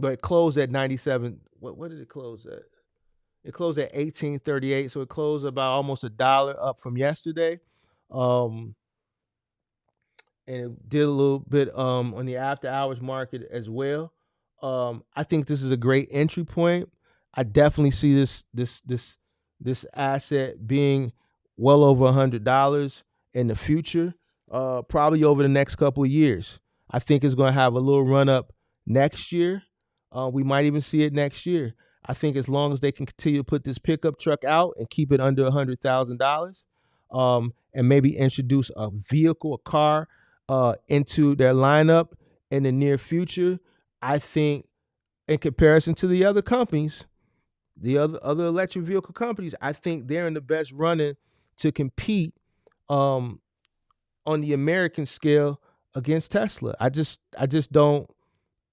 it closed at 97. What did it close at? It closed at 1838. So it closed about almost $1 up from yesterday. And it did a little bit on the after hours market as well. I think this is a great entry point. I definitely see this asset being well over $100 in the future, probably over the next couple of years. I think it's going to have a little run up next year. We might even see it next year. I think as long as they can continue to put this pickup truck out and keep it under $100,000, and maybe introduce a vehicle, a car, into their lineup in the near future, I think in comparison to the other companies, the other electric vehicle companies, I think they're in the best running to compete on the American scale against Tesla. I just don't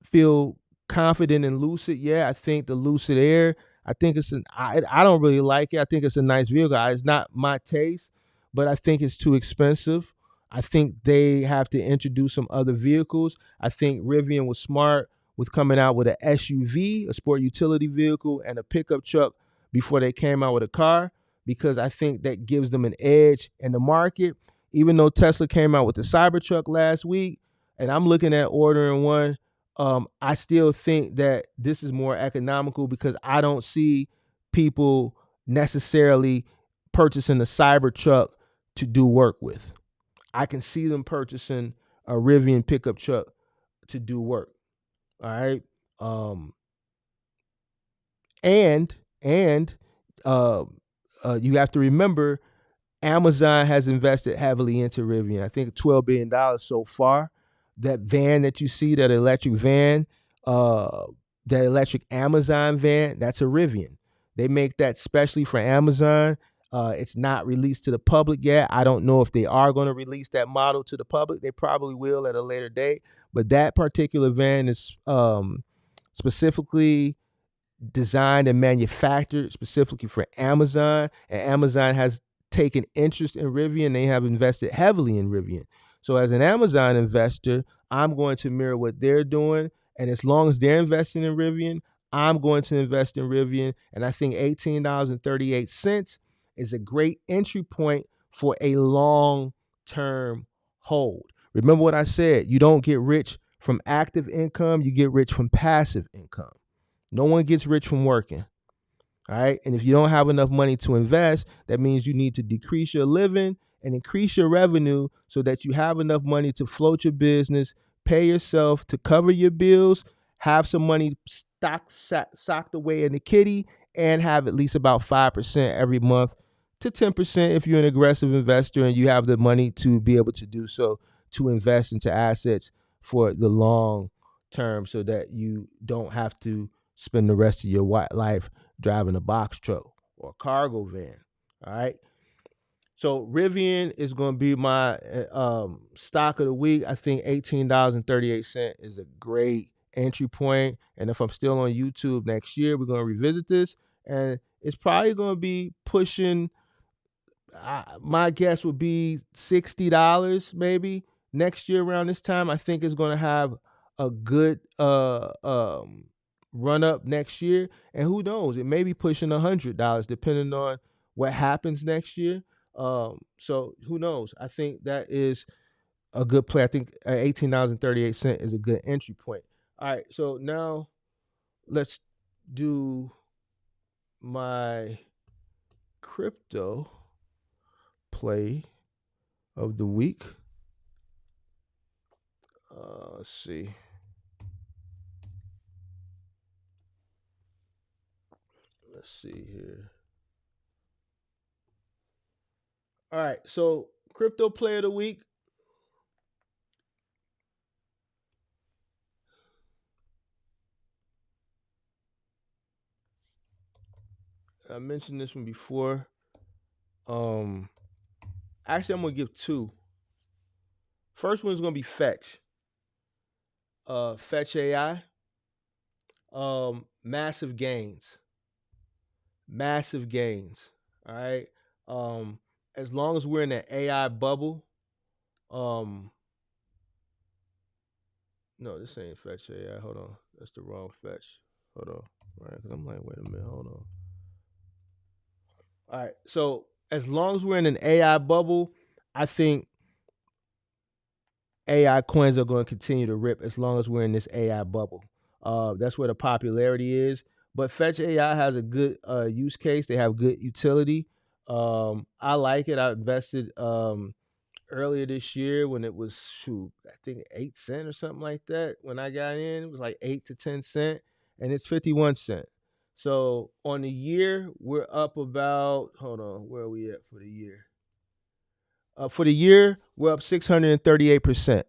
feel confident in Lucid. Yeah, I think the Lucid Air, I think I don't really like it. I think it's a nice vehicle. It's not my taste, but I think it's too expensive. I think they have to introduce some other vehicles. I think Rivian was smart with coming out with an SUV, a sport utility vehicle, and a pickup truck before they came out with a car, because I think that gives them an edge in the market. Even though Tesla came out with the Cybertruck last week, and I'm looking at ordering one, I still think that this is more economical because I don't see people necessarily purchasing a Cybertruck to do work with. I can see them purchasing a Rivian pickup truck to do work. All right. And you have to remember, Amazon has invested heavily into Rivian. I think $12 billion so far. That van that you see, that electric van, that electric Amazon van, that's a Rivian. They make that specially for Amazon. It's not released to the public yet. I don't know if they are going to release that model to the public. They probably will at a later date. But that particular van is specifically designed and manufactured specifically for Amazon. And Amazon has taken interest in Rivian. They have invested heavily in Rivian. So as an Amazon investor, I'm going to mirror what they're doing. And as long as they're investing in Rivian, I'm going to invest in Rivian. And I think $18.38 is a great entry point for a long-term hold. Remember what I said, you don't get rich from active income, you get rich from passive income. No one gets rich from working. All right. And if you don't have enough money to invest, that means you need to decrease your living and increase your revenue so that you have enough money to float your business, pay yourself, to cover your bills, have some money socked away in the kitty, and have at least about 5% every month to 10% if you're an aggressive investor and you have the money to be able to do so, to invest into assets for the long term so that you don't have to spend the rest of your life driving a box truck or a cargo van. All right. So Rivian is going to be my stock of the week. I think $18.38 is a great entry point. And if I'm still on YouTube next year, we're going to revisit this. And it's probably going to be pushing, my guess would be $60 maybe next year around this time. I think it's going to have a good run up next year, and who knows, it may be pushing $100 depending on what happens next year. So who knows? I think that is a good play. I think $18.38 is a good entry point. All right, so now let's do my crypto play of the week. Let's see. Let's see here. All right, so crypto play of the week. I mentioned this one before. Actually, I'm gonna give two. First one is gonna be Fetch. Fetch AI. Massive gains. Massive gains. All right. As long as we're in an AI bubble, no, this ain't Fetch AI. Hold on, that's the wrong Fetch. Hold on, right? Because I'm like, wait a minute, hold on. All right. So as long as we're in an AI bubble, I think AI coins are going to continue to rip as long as we're in this AI bubble. That's where the popularity is. But Fetch AI has a good use case. They have good utility. I like it. I invested earlier this year when it was, I think 8 cents or something like that. When I got in, it was like 8 to 10 cents, and it's 51 cents. So on the year, we're up about, hold on, where are we at for the year? For the year, we're up 638%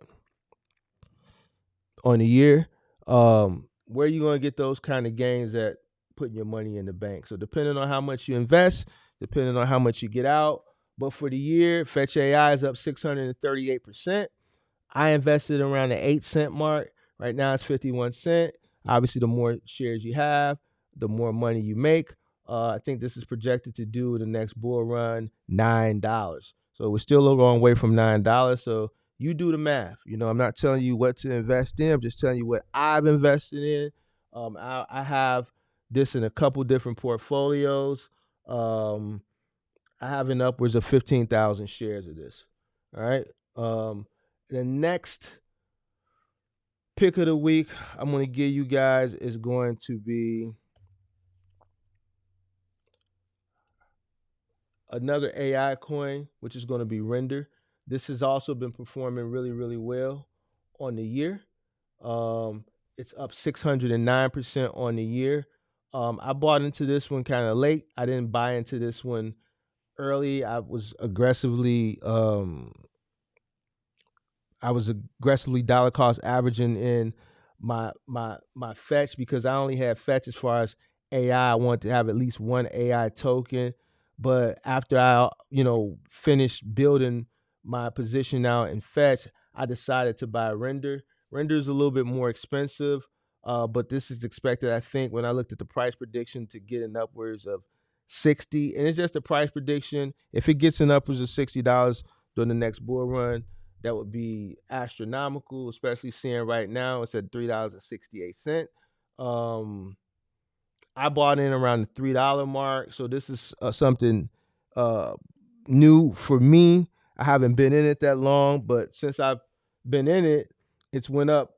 on the year. Where are you going to get those kind of gains at putting your money in the bank? So depending on how much you invest, depending on how much you get out. But for the year, Fetch AI is up 638%. I invested around the 8 cent mark. Right now it's 51 cents. Obviously, the more shares you have, the more money you make. I think this is projected to do the next bull run $9. So we're still a long way from $9. So you do the math. You know, I'm not telling you what to invest in. I'm just telling you what I've invested in. I have this in a couple different portfolios. I have in upwards of 15,000 shares of this. All right. The next pick of the week I'm going to give you guys is going to be another AI coin, which is going to be Render. This has also been performing really, really well on the year. It's up 609% on the year. I bought into this one kind of late. I didn't buy into this one early. I was aggressively dollar cost averaging in my fetch because I only had fetch as far as AI. I wanted to have at least one AI token. But after I, finished building my position out in fetch, I decided to buy Render. Render is a little bit more expensive, but this is expected, I think, when I looked at the price prediction, to get in upwards of 60, and it's just a price prediction. If it gets in upwards of $60 during the next bull run, that would be astronomical, especially seeing right now it's at $3.68. I bought in around the $3 mark, so this is something uh, new for me. I haven't been in it that long, but since I've been in it, it's went up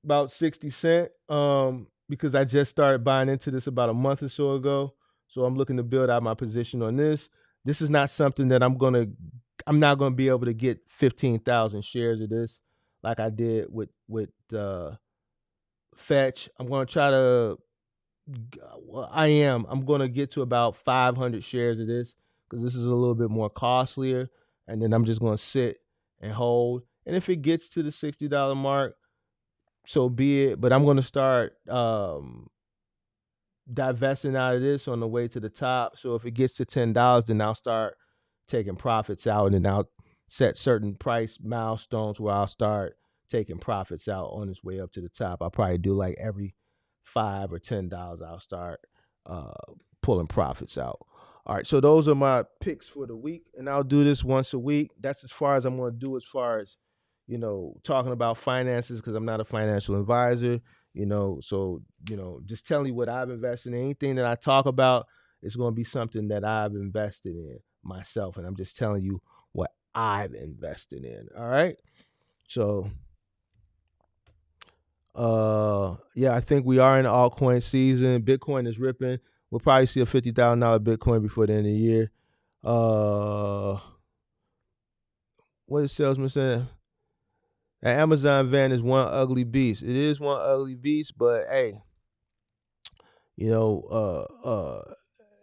about 60 cents because I just started buying into this about a month or so ago. So I'm looking to build out my position on this. This is not something that I'm not gonna be able to get 15,000 shares of this like I did with Fetch. I'm gonna try to. Well, I'm gonna get to about 500 shares of this because this is a little bit more costlier, and then I'm just gonna sit and hold. And if it gets to the $60 mark, so be it. But I'm gonna start divesting out of this on the way to the top. So if it gets to $10, then I'll start taking profits out, and then I'll set certain price milestones where I'll start taking profits out on its way up to the top. I'll probably do like every $5 or $10, I'll start pulling profits out. All right, so those are my picks for the week, and I'll do this once a week. That's as far as I'm going to do as far as, talking about finances, because I'm not a financial advisor, so, just telling you what I've invested in. Anything that I talk about is going to be something that I've invested in myself, and I'm just telling you what I've invested in. All right, so yeah, I think we are in the altcoin season. Bitcoin is ripping. We'll probably see a $50,000 Bitcoin before the end of the year. What is salesman saying? An Amazon van is one ugly beast. It is one ugly beast, but hey,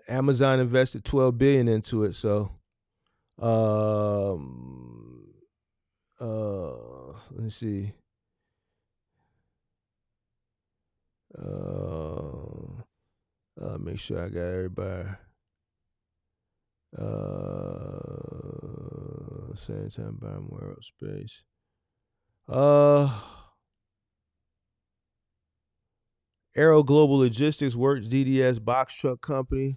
Amazon invested $12 billion into it, so let me see. Make sure I got everybody. Same time buy more space. Aero Global Logistics works DDS box truck company.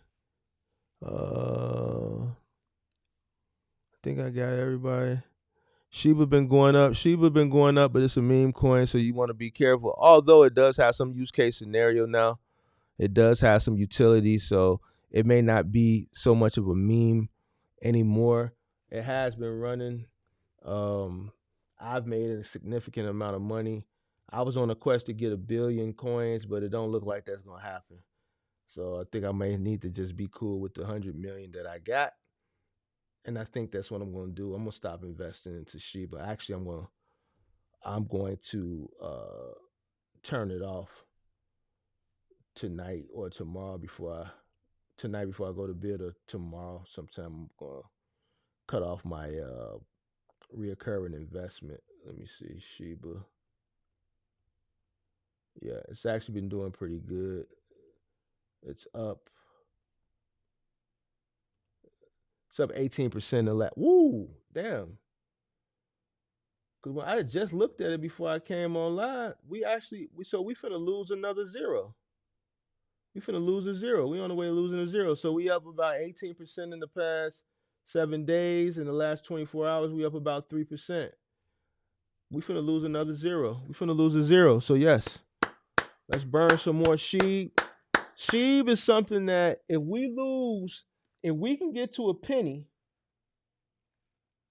I think I got everybody. Shiba been going up, but it's a meme coin, so you want to be careful. Although it does have some use case scenario now. It does have some utility, so it may not be so much of a meme anymore. It has been running. I've made a significant amount of money. I was on a quest to get 1 billion coins, but it don't look like that's gonna happen. So I think I may need to just be cool with the 100 million that I got. And I think that's what I'm gonna do. I'm gonna stop investing into Shiba. Actually, I'm going to turn it off tonight or tomorrow before I go to bed, or tomorrow sometime. I'm gonna cut off my reoccurring investment. Let me see, Shiba. Yeah, it's actually been doing pretty good. It's up 18% in the last. Woo, damn. Because when I just looked at it before I came online, we finna lose another zero. We finna lose a zero. We on the way to losing a zero. So we up about 18% in the past 7 days. In the last 24 hours, we up about 3%. We finna lose another zero. We finna lose a zero. So yes, let's burn some more SHIB. SHIB is something that if we can get to a penny,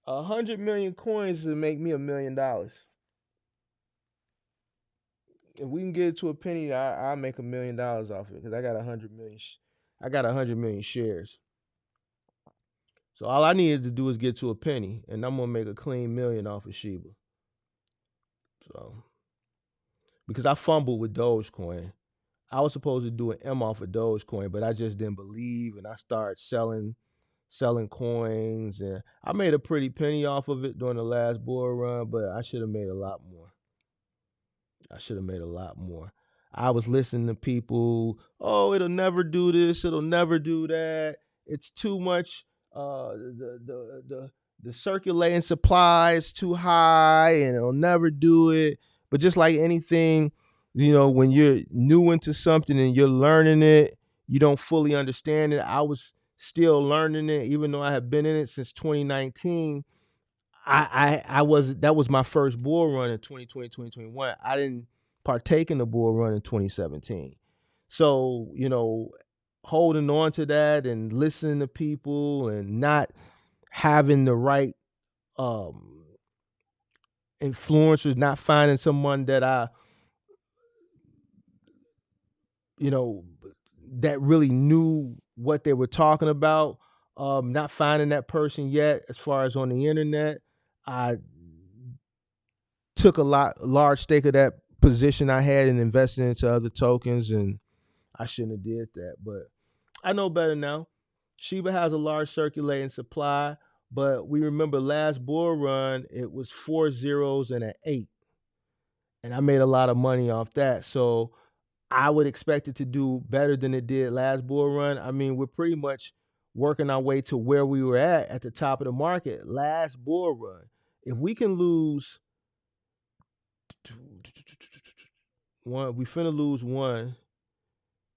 100 million coins will make me $1 million. If we can get it to a penny, I'll make $1 million off it because I got 100 million. I got 100 million shares. So all I needed to do is get to a penny, and I'm gonna make a clean $1 million off of Shiba. So because I fumbled with Dogecoin, I was supposed to do an M off of Dogecoin, but I just didn't believe, and I started selling coins, and I made a pretty penny off of it during the last bull run, but I should have made a lot more. I was listening to people, oh, it'll never do this, it'll never do that. It's too much. The circulating supply is too high, and it'll never do it. But just like anything, when you're new into something and you're learning it, you don't fully understand it. I was still learning it, even though I have been in it since 2019. I was that was my first bull run in 2020, 2021. I didn't partake in the bull run in 2017. So, holding on to that and listening to people and not having the right um influencers, not finding someone that you know, that really knew what they were talking about. Not finding that person yet as far as on the internet. I took large stake of that position I had and invested into other tokens, and I shouldn't have did that. But I know better now. Shiba has a large circulating supply, but we remember last bull run, it was 4 zeros and an 8. And I made a lot of money off that. So I would expect it to do better than it did last bull run. I mean, we're pretty much working our way to where we were at the top of the market last bull run. If we can lose one, we finna lose one.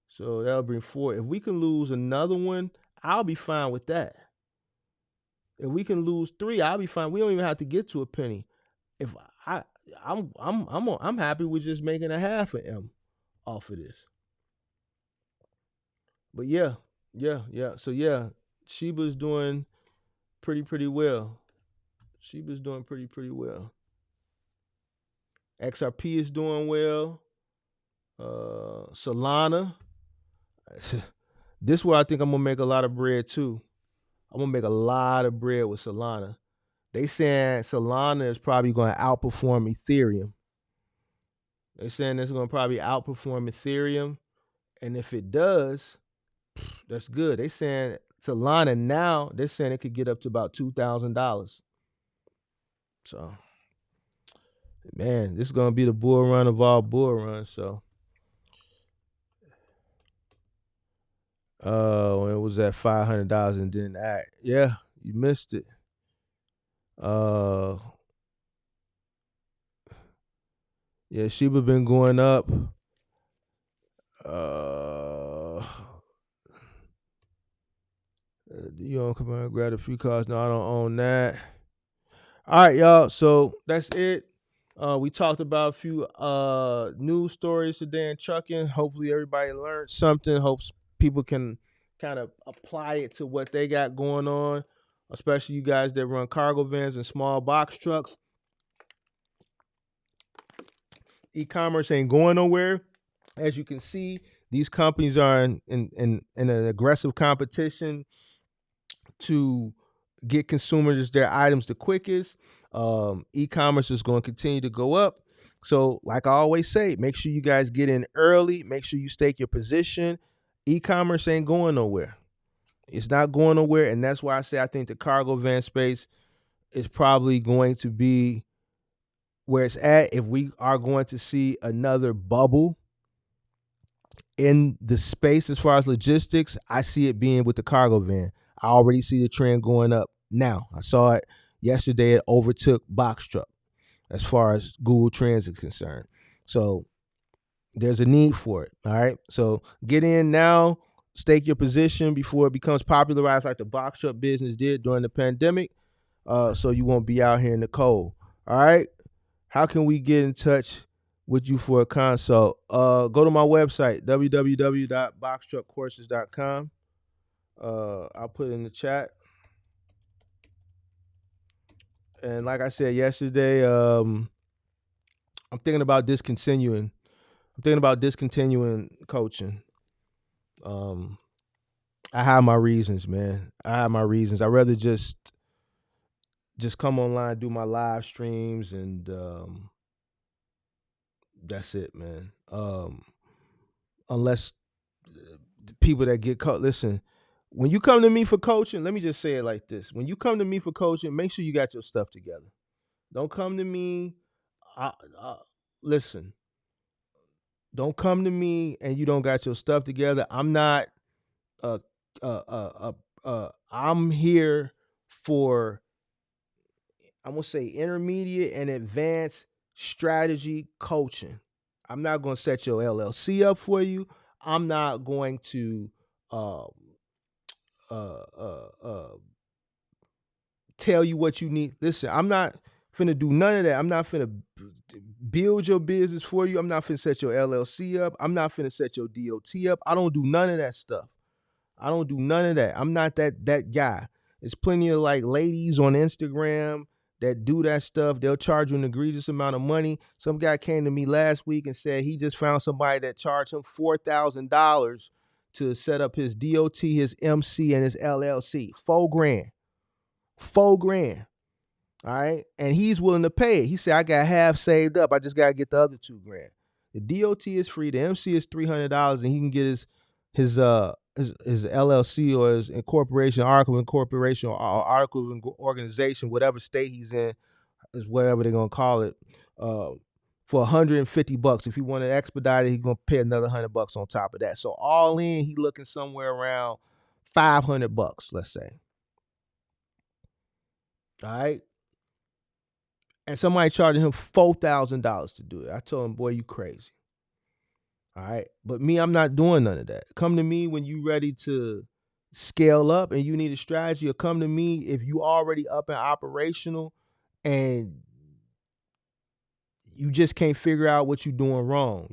So that'll bring 4. If we can lose another one, I'll be fine with that. If we can lose 3, I'll be fine. We don't even have to get to a penny. If I'm happy with just making a half of M off of this. But yeah. So yeah, Shiba's doing pretty well. Shiba's doing pretty well. XRP is doing well. Solana. This is where I think I'm gonna make a lot of bread too. I'm gonna make a lot of bread with Solana. They saying Solana is probably gonna outperform Ethereum. They saying it's gonna probably outperform Ethereum. And if it does, that's good. They saying Solana now, they're saying it could get up to about $2,000. So, man, this is gonna be the bull run of all bull runs. So, when it was at $500 and didn't act. Yeah, you missed it. Yeah, Shiba been going up. You don't come out and grab a few cars. No, I don't own that. All right, y'all. So that's it. We talked about a few news stories today in trucking. Hopefully everybody learned something. Hopes people can kind of apply it to what they got going on, especially you guys that run cargo vans and small box trucks. E-commerce ain't going nowhere. As you can see, these companies are in an aggressive competition to get consumers their items the quickest. E-commerce is going to continue to go up. So like I always say, make sure you guys get in early. Make sure you stake your position. E-commerce ain't going nowhere. It's not going nowhere. And that's why I say I think the cargo van space is probably going to be where it's at. If we are going to see another bubble in the space as far as logistics, I see it being with the cargo van. I already see the trend going up now. I saw it yesterday. It overtook box truck as far as Google Trends is concerned. So there's a need for it. All right. So get in now, stake your position before it becomes popularized like the box truck business did during the pandemic. So you won't be out here in the cold. All right. How can we get in touch with you for a consult? Go to my website, www.boxtruckcourses.com. I'll put it in the chat. And like I said yesterday, I'm thinking about discontinuing. Coaching. I have my reasons, man. I'd rather just come online, do my live streams, and that's it, man. Unless the people that get caught, listen, when you come to me for coaching, let me just say it like this. When you come to me for coaching, make sure you got your stuff together. Don't come to me. Listen, don't come to me and you don't got your stuff together. I'm not, I'm here for, I'm going to say intermediate and advanced strategy coaching. I'm not going to set your LLC up for you. I'm not going to um, uh, uh, uh, tell you what you need. Listen, I'm not finna do none of that. I'm not finna build your business for you. I'm not finna set your LLC up. I'm not finna set your DOT up. I don't do none of that stuff. I don't do none of that. I'm not that guy. There's plenty of like ladies on Instagram that do that stuff. They'll charge you an egregious amount of money. Some guy came to me last week and said he just found somebody that charged him $4,000 to set up his DOT, his MC, and his LLC. $4,000. $4,000. All right. And he's willing to pay it. He said, I got half saved up. I just gotta get the other $2,000. The DOT is free. The MC is $300, and he can get his LLC or his incorporation, article of incorporation, or article of organization, whatever state he's in, is whatever they're gonna call it, for $150. If he want to expedite it, he's gonna pay another $100 on top of that. So all in, he looking somewhere around $500, let's say. All right. And somebody charging him $4,000 to do it. I told him, boy, you crazy. All right. But me, I'm not doing none of that. Come to me when you ready to scale up and you need a strategy, or come to me if you already up and operational and you just can't figure out what you're doing wrong.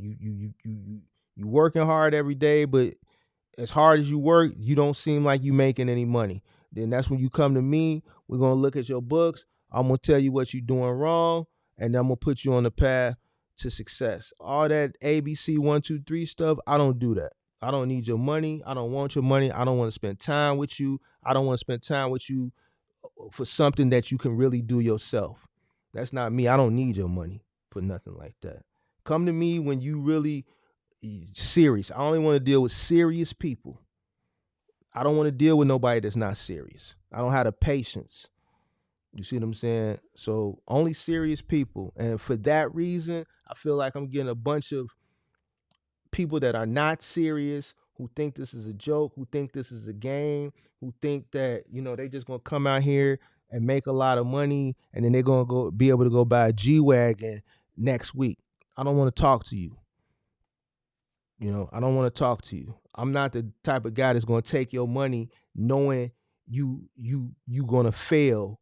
You working hard every day, but as hard as you work, you don't seem like you making any money. Then that's when you come to me. We're gonna look at your books. I'm gonna tell you what you're doing wrong, and I'm gonna put you on the path to success. All that ABC 1, 2, 3 stuff, I don't do that. I don't need your money. I don't want your money. I don't want to spend time with you. I don't want to spend time with you for something that you can really do yourself. That's not me. I don't need your money for nothing like that. Come to me when you really serious. I only want to deal with serious people. I don't want to deal with nobody that's not serious. I don't have the patience. You see what I'm saying? So only serious people. And for that reason, I feel like I'm getting a bunch of people that are not serious, who think this is a joke, who think this is a game, who think that, they just gonna come out here and make a lot of money, and then they're gonna be able to go buy a G-Wagon next week. I don't want to talk to you. I don't want to talk to you. I'm not the type of guy that's gonna take your money knowing you gonna fail,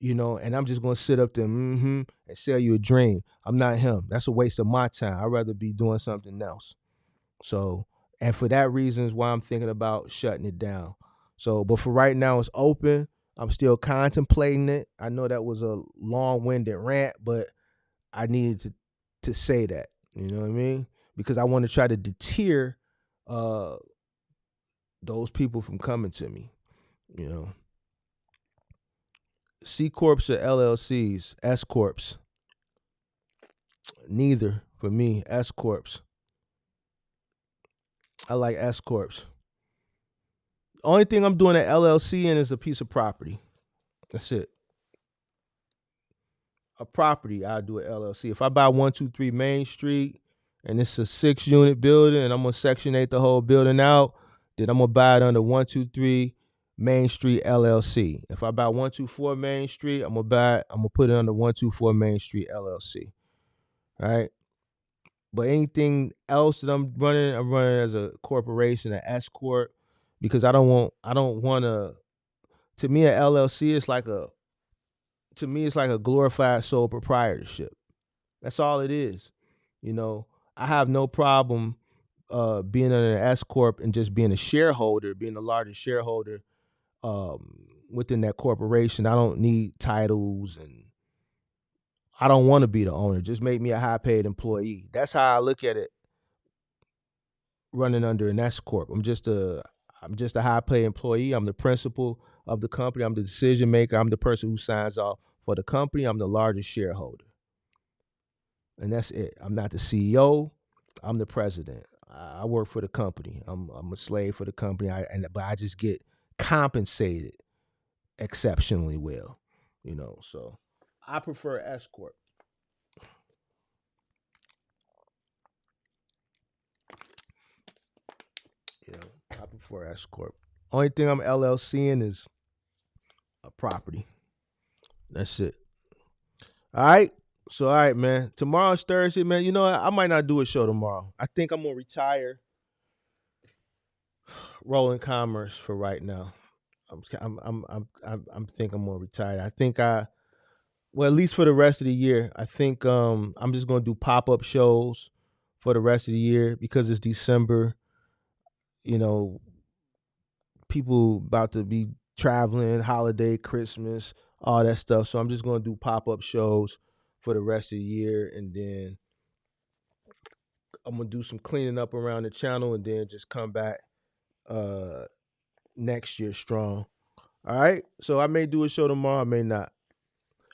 and I'm just gonna sit up there and sell you a dream. I'm not him. That's a waste of my time. I'd rather be doing something else. So, and for that reason is why I'm thinking about shutting it down. So, but for right now, it's open. I'm still contemplating it. I know that was a long-winded rant, but I needed to say that. You know what I mean? Because I want to try to deter those people from coming to me. C corps or LLCs, S corps. Neither for me. S corps. I like S corps. Only thing I'm doing an LLC in is a piece of property. That's it. A property, I do an LLC. If I buy 123 Main Street and it's a 6-unit building and I'm gonna Section 8 the whole building out, then I'm gonna buy it under 123 Main Street LLC. If I buy 124 Main Street, I'm gonna put it under 124 Main Street LLC. All right. But anything else that I'm running as a corporation, an S corp, because I don't want to me, an LLC is like a glorified sole proprietorship. That's all it is. I have no problem being under an S corp and just being a shareholder, being the largest shareholder within that corporation. I don't need titles, and I don't want to be the owner. Just make me a high paid employee. That's how I look at it. Running under an S corp, I'm just a high paid employee. I'm the principal of the company. I'm the decision maker. I'm the person who signs off for the company. I'm the largest shareholder, and that's it. I'm not the CEO. I'm the president. I work for the company. I'm a slave for the company. But I just get compensated exceptionally well. So I prefer S corp. I prefer S corp. Only thing I'm LLC in is a property. That's it. All right. So, all right, man. Tomorrow's Thursday, man. You know what? I might not do a show tomorrow. I think I'm going to retire rolling commerce for right now. I'm think I'm gonna retire. I think well, at least for the rest of the year. I think I'm just gonna do pop-up shows for the rest of the year because it's December. You know, people about to be traveling, holiday, Christmas, all that stuff. So I'm just gonna do pop-up shows for the rest of the year, and then I'm gonna do some cleaning up around the channel, and then just come back uh next year strong. All right. So I may do a show tomorrow, I may not.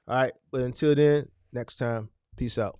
All right. But until then, next time, peace out.